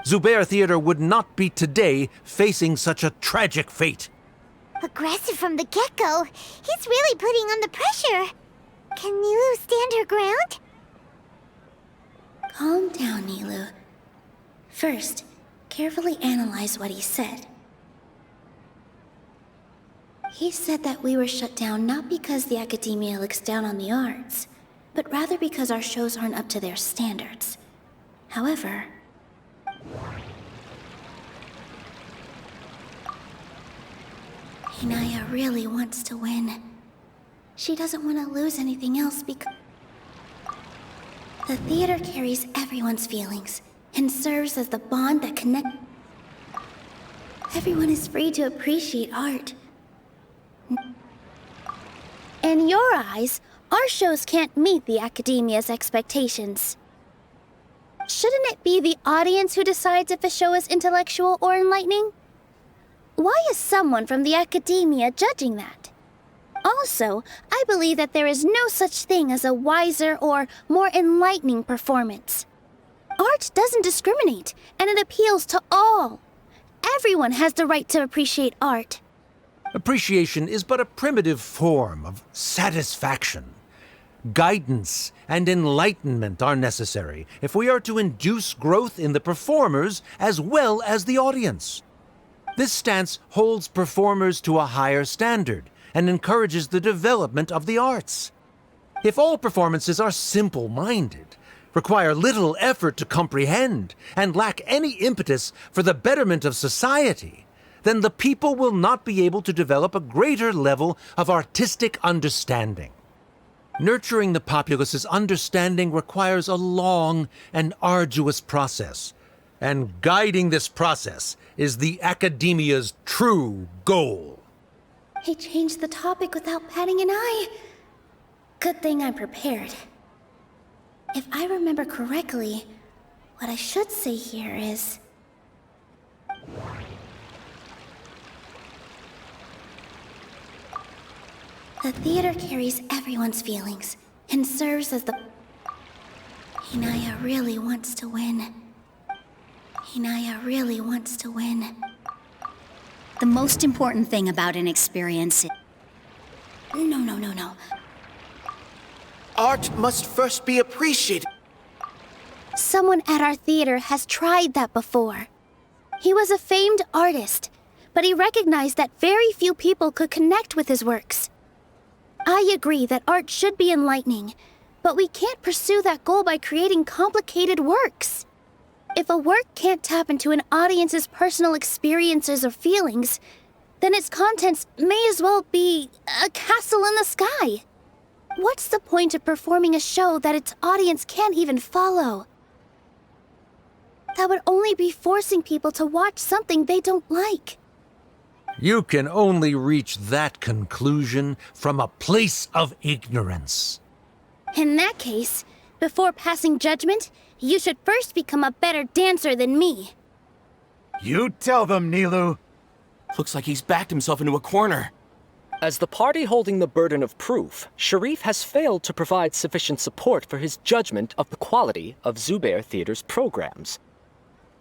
Zubair Theater would not be today facing such a tragic fate. Aggressive from the get-go. He's really putting on the pressure. Can Nilou stand her ground? Calm down, Nilou. First, carefully analyze what he said. He said that we were shut down not because the Academia looks down on the arts, but rather because our shows aren't up to their standards. However, Inaya really wants to win. She doesn't want to lose anything else because the theater carries everyone's feelings and serves as the bond that connects. Everyone is free to appreciate art. In your eyes, our shows can't meet the Academia's expectations. Shouldn't it be the audience who decides if a show is intellectual or enlightening? Why is someone from the Academia judging that? Also, I believe that there is no such thing as a wiser or more enlightening performance. Art doesn't discriminate, and it appeals to all. Everyone has the right to appreciate art. Appreciation is but a primitive form of satisfaction. Guidance and enlightenment are necessary if we are to induce growth in the performers as well as the audience. This stance holds performers to a higher standard and encourages the development of the arts. If all performances are simple-minded, require little effort to comprehend, and lack any impetus for the betterment of society, then the people will not be able to develop a greater level of artistic understanding. Nurturing the populace's understanding requires a long and arduous process, and guiding this process is the Academia's true goal. He changed the topic without batting an eye. Good thing I'm prepared. If I remember correctly, what I should say here is... The theater carries everyone's feelings and serves as the... Inaya really wants to win. Inaya really wants to win. The most important thing about an experience is... No. Art must first be appreciated. Someone at our theater has tried that before. He was a famed artist, but he recognized that very few people could connect with his works. I agree that art should be enlightening, but we can't pursue that goal by creating complicated works. If a work can't tap into an audience's personal experiences or feelings, then its contents may as well be a castle in the sky. What's the point of performing a show that its audience can't even follow? That would only be forcing people to watch something they don't like. You can only reach that conclusion from a place of ignorance. In that case, before passing judgment, you should first become a better dancer than me. You tell them, Nilou. Looks like he's backed himself into a corner. As the party holding the burden of proof, Sharif has failed to provide sufficient support for his judgment of the quality of Zubair Theater's programs.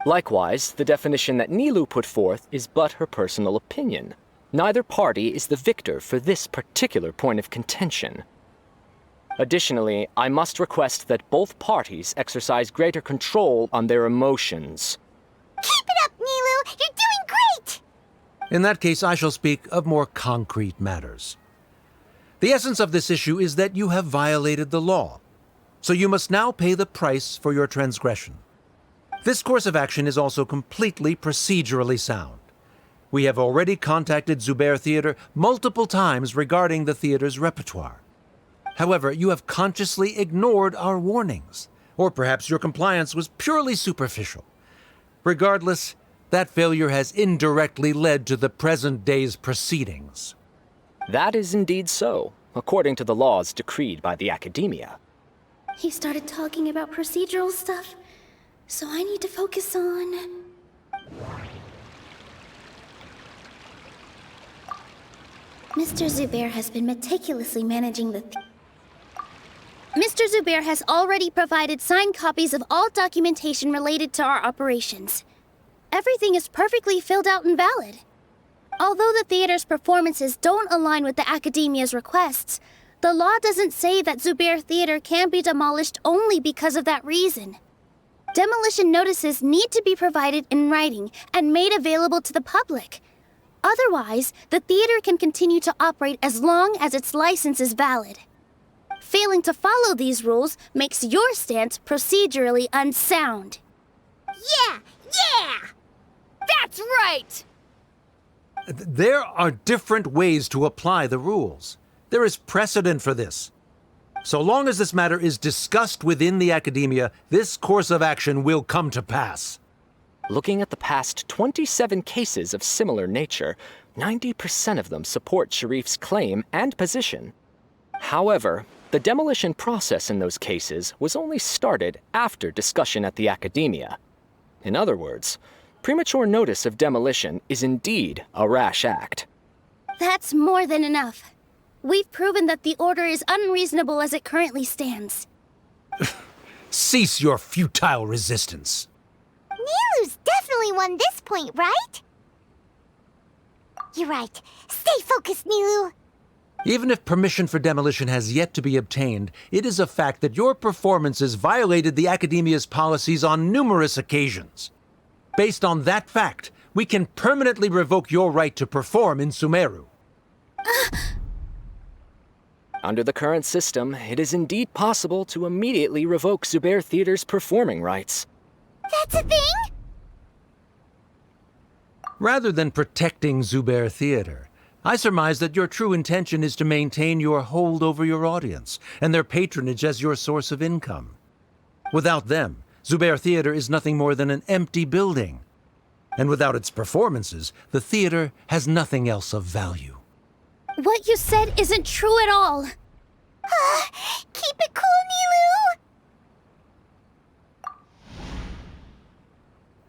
Likewise, the definition that Nilou put forth is but her personal opinion. Neither party is the victor for this particular point of contention. Additionally, I must request that both parties exercise greater control on their emotions. Keep it up, Nilou! You're doing great! In that case, I shall speak of more concrete matters. The essence of this issue is that you have violated the law, so you must now pay the price for your transgression. This course of action is also completely procedurally sound. We have already contacted Zubair Theater multiple times regarding the theater's repertoire. However, you have consciously ignored our warnings, or perhaps your compliance was purely superficial. Regardless, that failure has indirectly led to the present day's proceedings. That is indeed so, according to the laws decreed by the Academia. He started talking about procedural stuff, so I need to focus on... Mr. Zubair has been meticulously managing the... Mr. Zubair has already provided signed copies of all documentation related to our operations. Everything is perfectly filled out and valid. Although the theater's performances don't align with the Academia's requests, the law doesn't say that Zubair Theater can be demolished only because of that reason. Demolition notices need to be provided in writing and made available to the public. Otherwise, the theater can continue to operate as long as its license is valid. Failing to follow these rules makes your stance procedurally unsound. Yeah! That's right! There are different ways to apply the rules. There is precedent for this. So long as this matter is discussed within the Academia, this course of action will come to pass. Looking at the past 27 cases of similar nature, 90% of them support Sharif's claim and position. However, the demolition process in those cases was only started after discussion at the Academia. In other words, premature notice of demolition is indeed a rash act. That's more than enough. We've proven that the order is unreasonable as it currently stands. Cease your futile resistance. Nilou's definitely won this point, right? You're right. Stay focused, Nilou. Even if permission for demolition has yet to be obtained, it is a fact that your performances violated the Academia's policies on numerous occasions. Based on that fact, we can permanently revoke your right to perform in Sumeru. Under the current system, it is indeed possible to immediately revoke Zubair Theater's performing rights. That's a thing? Rather than protecting Zubair Theater, I surmise that your true intention is to maintain your hold over your audience and their patronage as your source of income. Without them, Zubair Theater is nothing more than an empty building. And without its performances, the theater has nothing else of value. What you said isn't true at all. Keep it cool,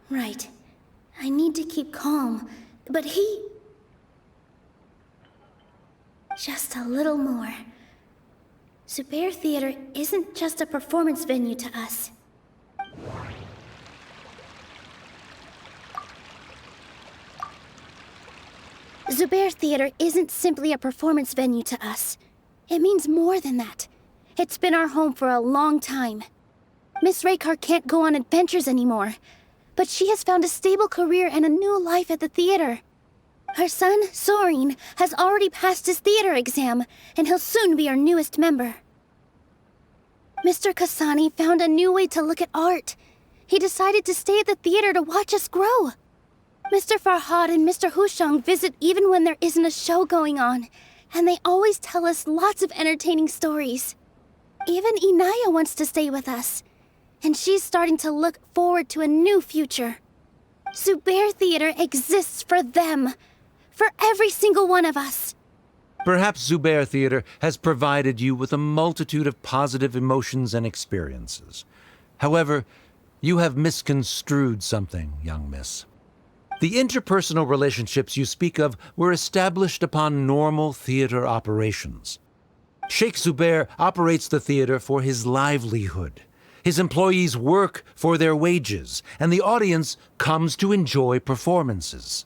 Nilou! Right. I need to keep calm, but he... Just a little more. Zubair Theater isn't just a performance venue to us. Zubair Theater isn't simply a performance venue to us. It means more than that. It's been our home for a long time. Miss Raykar can't go on adventures anymore, but she has found a stable career and a new life at the theater. Her son, Soren, has already passed his theater exam, and he'll soon be our newest member. Mr. Kasani found a new way to look at art. He decided to stay at the theater to watch us grow. Mr. Farhad and Mr. Hushang visit even when there isn't a show going on, and they always tell us lots of entertaining stories. Even Inaya wants to stay with us, and she's starting to look forward to a new future. Zubair Theater exists for them, for every single one of us. Perhaps Zubair Theater has provided you with a multitude of positive emotions and experiences. However, you have misconstrued something, young miss. The interpersonal relationships you speak of were established upon normal theater operations. Sheikh Zubair operates the theater for his livelihood. His employees work for their wages, and the audience comes to enjoy performances.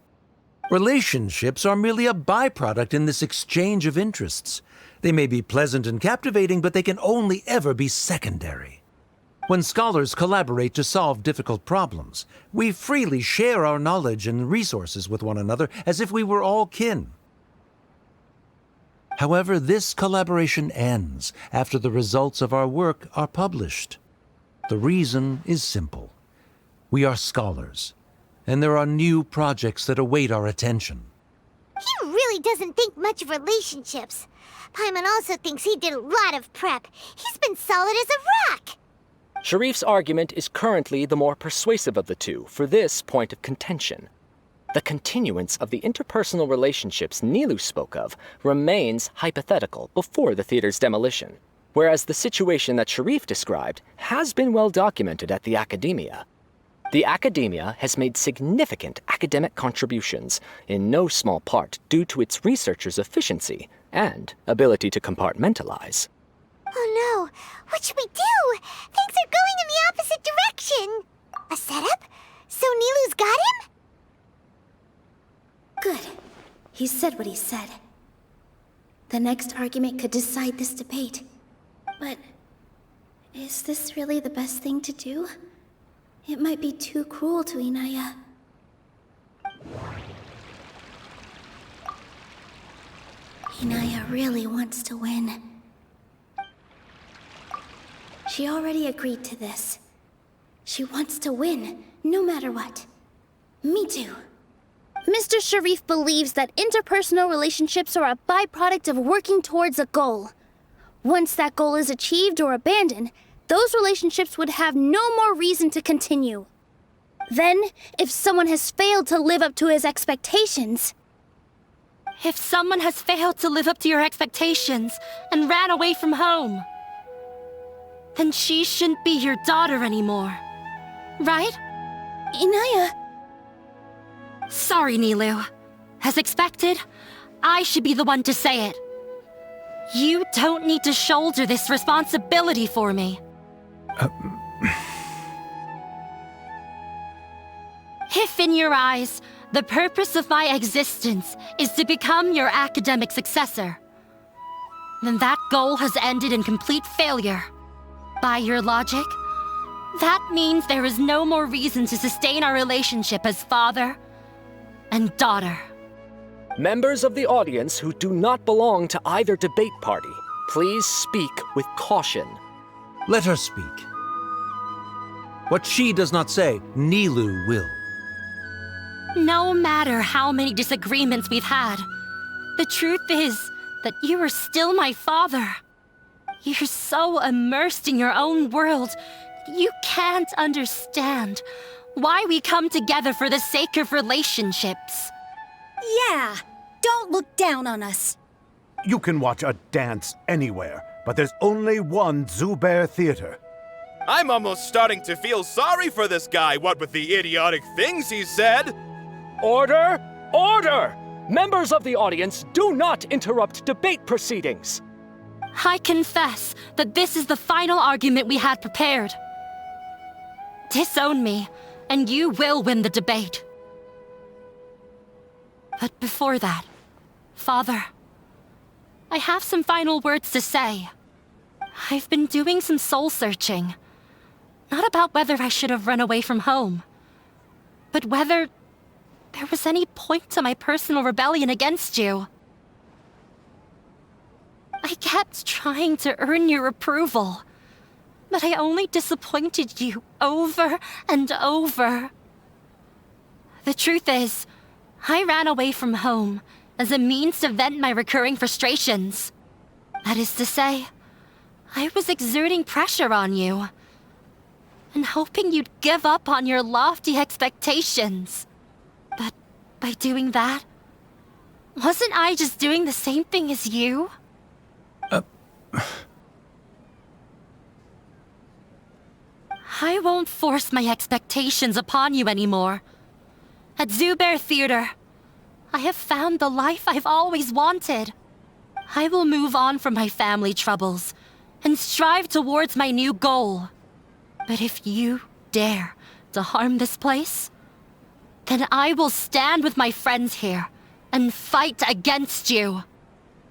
Relationships are merely a byproduct in this exchange of interests. They may be pleasant and captivating, but they can only ever be secondary. When scholars collaborate to solve difficult problems, we freely share our knowledge and resources with one another as if we were all kin. However, this collaboration ends after the results of our work are published. The reason is simple. We are scholars, and there are new projects that await our attention. He really doesn't think much of relationships. Paimon also thinks he did a lot of prep. He's been solid as a rock. Sharif's argument is currently the more persuasive of the two for this point of contention. The continuance of the interpersonal relationships Nilou spoke of remains hypothetical before the theater's demolition, whereas the situation that Sharif described has been well documented at the Academia. The Academia has made significant academic contributions, in no small part due to its researchers' efficiency and ability to compartmentalize. Oh no, what should we do? Things are going in the opposite direction. A setup? So Nilou's got him? Good. He said what he said. The next argument could decide this debate. But is this really the best thing to do? It might be too cruel to Inaya. Inaya really wants to win. She already agreed to this. She wants to win, no matter what. Me too. Mr. Sharif believes that interpersonal relationships are a byproduct of working towards a goal. Once that goal is achieved or abandoned, those relationships would have no more reason to continue. Then, if someone has failed to live up to his expectations... If someone has failed to live up to your expectations and ran away from home, then she shouldn't be your daughter anymore. Right? Inaya... Sorry, Nilou. As expected, I should be the one to say it. You don't need to shoulder this responsibility for me. If in your eyes, the purpose of my existence is to become your academic successor, then that goal has ended in complete failure. By your logic, that means there is no more reason to sustain our relationship as father and daughter. Members of the audience who do not belong to either debate party, please speak with caution. Let her speak. What she does not say, Nilou will. No matter how many disagreements we've had, the truth is that you are still my father. You're so immersed in your own world, you can't understand why we come together for the sake of relationships. Yeah, don't look down on us. You can watch a dance anywhere, but there's only one Zubair Theater. I'm almost starting to feel sorry for this guy, what with the idiotic things he said. Order! Order! Members of the audience, do not interrupt debate proceedings. I confess that this is the final argument we had prepared. Disown me, and you will win the debate. But before that, Father, I have some final words to say. I've been doing some soul-searching. Not about whether I should have run away from home, but whether there was any point to my personal rebellion against you. I kept trying to earn your approval, but I only disappointed you over and over. The truth is, I ran away from home as a means to vent my recurring frustrations. That is to say, I was exerting pressure on you, and hoping you'd give up on your lofty expectations. But by doing that, wasn't I just doing the same thing as you? I won't force my expectations upon you anymore. at Zubair Theater. I have found the life I've always wanted. I will move on from my family troubles and strive towards my new goal. But if you dare to harm this place, then I will stand with my friends here and fight against you.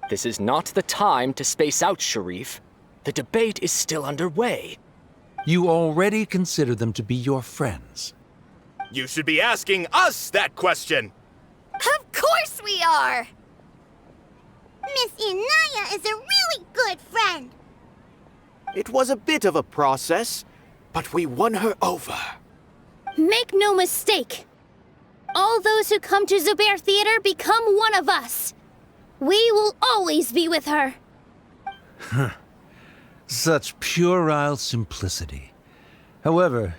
This is not the time to space out, Sharif. The debate is still underway. You already consider them to be your friends. You should be asking us that question! Of course we are! Miss Inaya is a really good friend. It was a bit of a process, but we won her over. Make no mistake. All those who come to Zubair Theater become one of us. We will always be with her. Such puerile simplicity. However,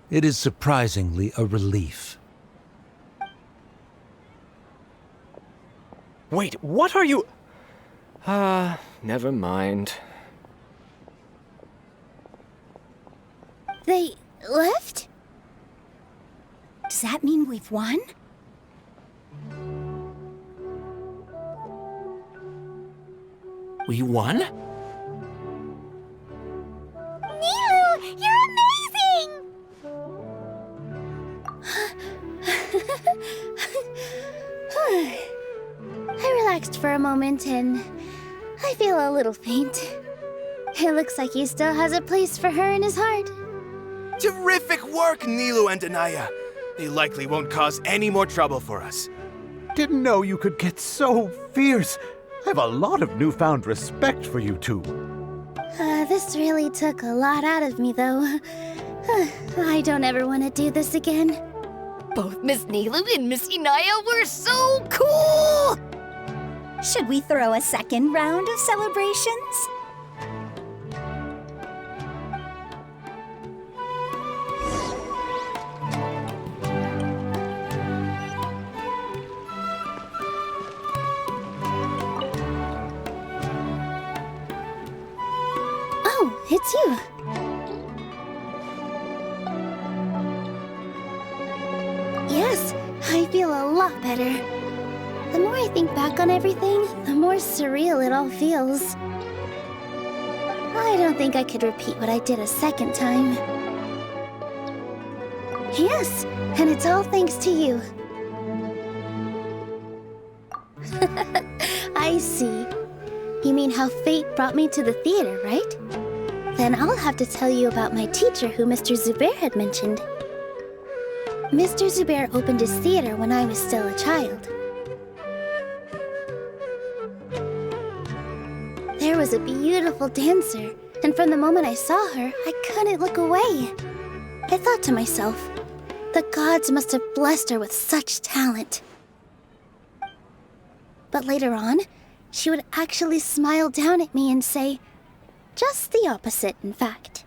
it is surprisingly a relief. Wait, what are you... never mind. They left? Does that mean we've won? We won? Nilou, you're amazing! I relaxed for a moment and I feel a little faint. It looks like he still has a place for her in his heart. Terrific work, Nilou and Anaya. They likely won't cause any more trouble for us. Didn't know you could get so fierce. I have a lot of newfound respect for you two. This really took a lot out of me, though. I don't ever want to do this again. Both Miss Nilou and Miss Inaya were so cool! Should we throw a second round of celebrations? Oh, it's you. Yes, I feel a lot better. The more I think back on everything, the more surreal it all feels. I don't think I could repeat what I did a second time. Yes, and it's all thanks to you. I see. You mean how fate brought me to the theater, right? Then I'll have to tell you about my teacher who Mr. Zubair had mentioned. Mr. Zubair opened his theater when I was still a child. There was a beautiful dancer, and from the moment I saw her, I couldn't look away. I thought to myself, the gods must have blessed her with such talent. But later on, she would actually smile down at me and say, just the opposite, in fact.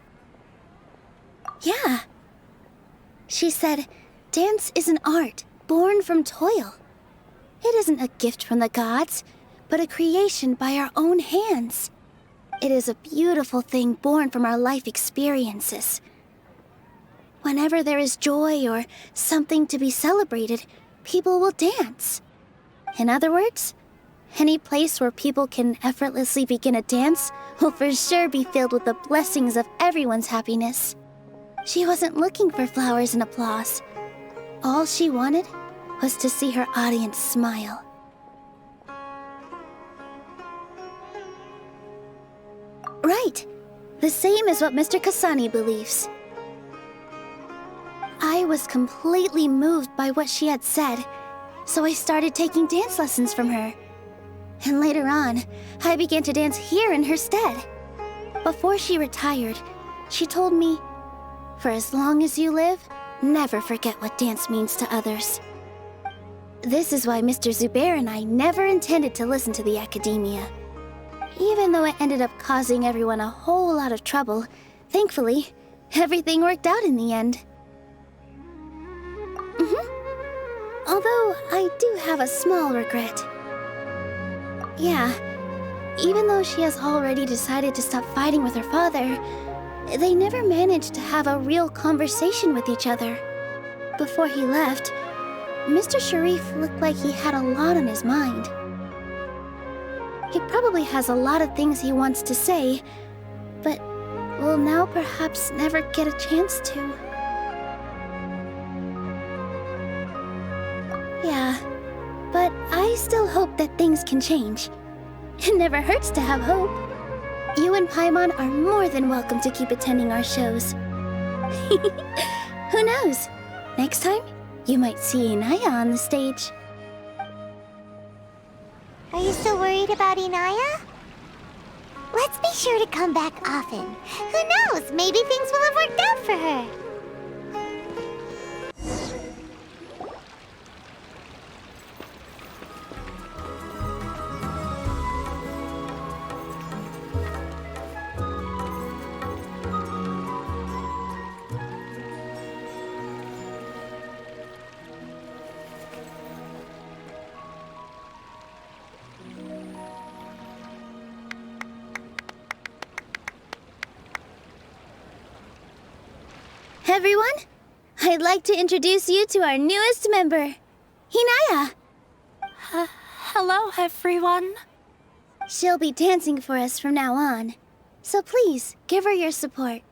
Yeah. She said, dance is an art born from toil. It isn't a gift from the gods, but a creation by our own hands. It is a beautiful thing born from our life experiences. Whenever there is joy or something to be celebrated, people will dance. In other words, any place where people can effortlessly begin a dance will for sure be filled with the blessings of everyone's happiness. She wasn't looking for flowers and applause. All she wanted was to see her audience smile. Right. The same as what Mr. Kasani believes. I was completely moved by what she had said, so I started taking dance lessons from her. And later on, I began to dance here in her stead. Before she retired, she told me, for as long as you live, never forget what dance means to others. This is why Mr. Zubair and I never intended to listen to the academia. Even though it ended up causing everyone a whole lot of trouble, thankfully, everything worked out in the end. Although I do have a small regret. Yeah, even though she has already decided to stop fighting with her father, they never managed to have a real conversation with each other. Before he left, Mr. Sharif looked like he had a lot on his mind. He probably has a lot of things he wants to say, but will now perhaps never get a chance to. Yeah, but I still hope that things can change. It never hurts to have hope. You and Paimon are more than welcome to keep attending our shows. Who knows? Next time, you might see Inaya on the stage. Are you still worried about Inaya? Let's be sure to come back often. Who knows? Maybe things will have worked out for her. Everyone, I'd like to introduce you to our newest member, Inaya. Hello, everyone. She'll be dancing for us from now on, so please give her your support.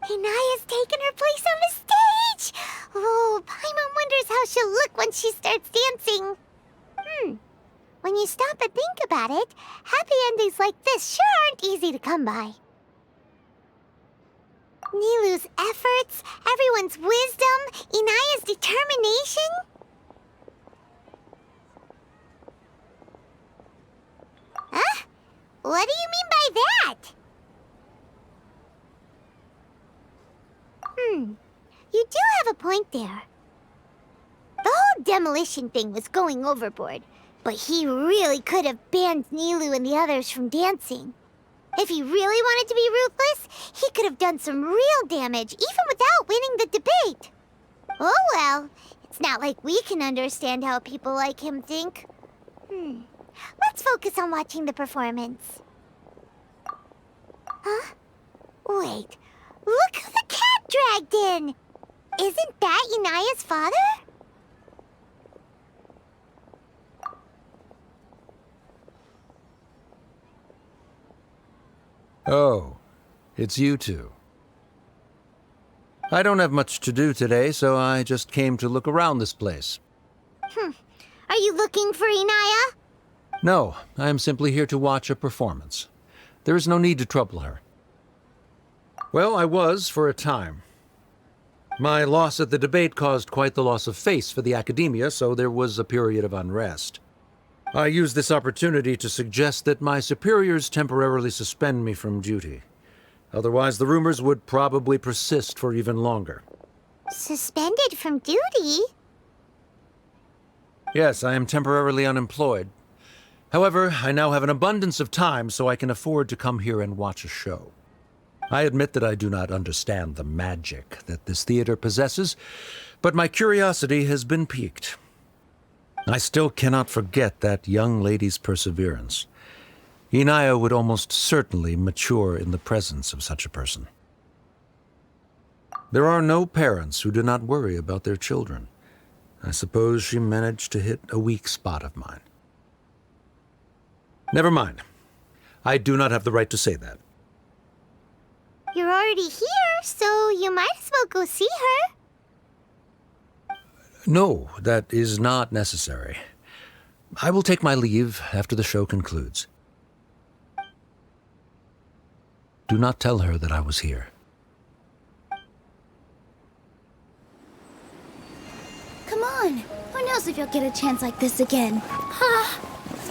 Inaya's taken her place on the stage! Oh, Paimon wonders how she'll look when she starts dancing. When you stop and think about it, happy endings like this sure aren't easy to come by. Nilou's efforts, everyone's wisdom, Inaya's determination. Huh? What do you mean by that? You do have a point there. The whole demolition thing was going overboard, but he really could have banned Nilou and the others from dancing. If he really wanted to be ruthless, he could have done some real damage, even without winning the debate. Oh well, it's not like we can understand how people like him think. Let's focus on watching the performance. Huh? Wait, look who the cat dragged in! Isn't that Inaya's father? Oh, it's you two. I don't have much to do today, so I just came to look around this place. Are you looking for Inaya? No, I am simply here to watch a performance. There is no need to trouble her. Well, I was for a time. My loss at the debate caused quite the loss of face for the academia, so there was a period of unrest. I used this opportunity to suggest that my superiors temporarily suspend me from duty. Otherwise, the rumors would probably persist for even longer. Suspended from duty? Yes, I am temporarily unemployed. However, I now have an abundance of time, so I can afford to come here and watch a show. I admit that I do not understand the magic that this theater possesses, but my curiosity has been piqued. I still cannot forget that young lady's perseverance. Inaya would almost certainly mature in the presence of such a person. There are no parents who do not worry about their children. I suppose she managed to hit a weak spot of mine. Never mind. I do not have the right to say that. You're already here, so you might as well go see her. No, that is not necessary. I will take my leave after the show concludes. Do not tell her that I was here. Come on. Who knows if you'll get a chance like this again?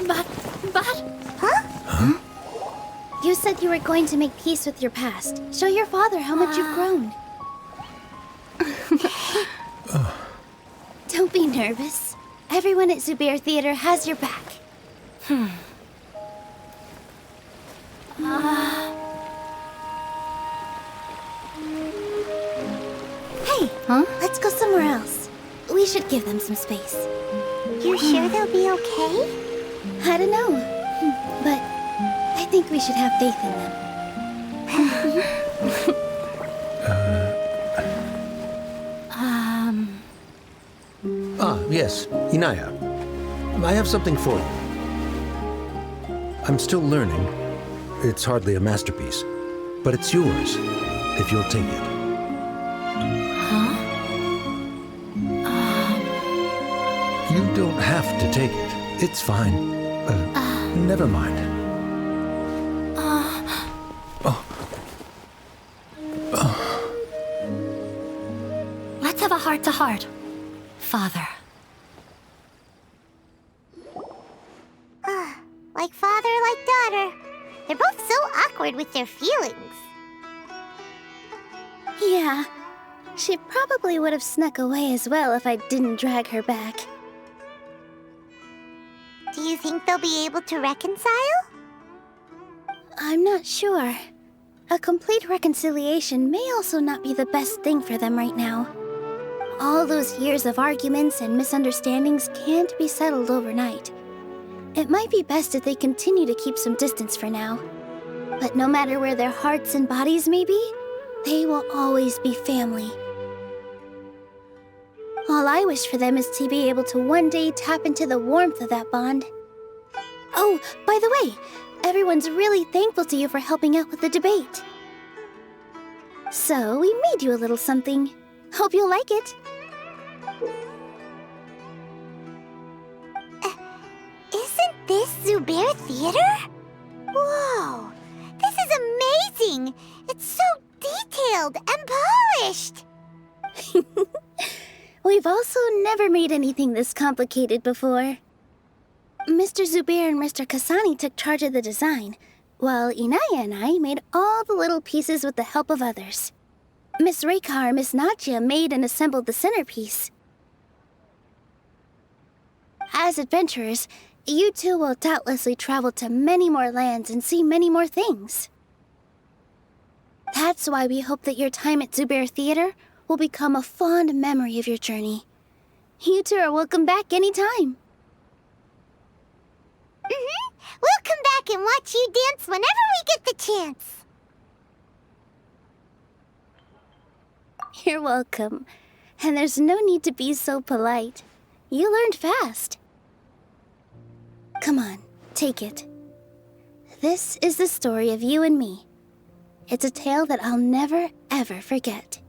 But... Huh? You said you were going to make peace with your past. Show your father how much you've grown. Don't be nervous. Everyone at Zubair Theater has your back. Hey, let's go somewhere else. We should give them some space. You sure they'll be okay? I don't know. think we should have faith in them. Yes, Inaya. I have something for you. I'm still learning. It's hardly a masterpiece, but it's yours, if you'll take it. Huh? You don't have to take it. It's fine. Never mind. Let's have a heart-to-heart, Father. Like father, like daughter. They're both so awkward with their feelings. Yeah, she probably would have snuck away as well if I didn't drag her back. Do you think they'll be able to reconcile? I'm not sure. A complete reconciliation may also not be the best thing for them right now. All those years of arguments and misunderstandings can't be settled overnight. It might be best if they continue to keep some distance for now. But no matter where their hearts and bodies may be, they will always be family. All I wish for them is to be able to one day tap into the warmth of that bond. Oh, by the way, everyone's really thankful to you for helping out with the debate. So, we made you a little something. Hope you'll like it. Isn't this Zubair Theater? Whoa! This is amazing! It's so detailed and polished! We've also never made anything this complicated before. Mr. Zubair and Mr. Kasani took charge of the design, while Inaya and I made all the little pieces with the help of others. Miss Raykar and Miss Nadia made and assembled the centerpiece. As adventurers, you two will doubtlessly travel to many more lands and see many more things. That's why we hope that your time at Zubair Theater will become a fond memory of your journey. You two are welcome back anytime. We'll come back and watch you dance whenever we get the chance. You're welcome. And there's no need to be so polite. You learned fast. Come on, take it. This is the story of you and me. It's a tale that I'll never, ever forget.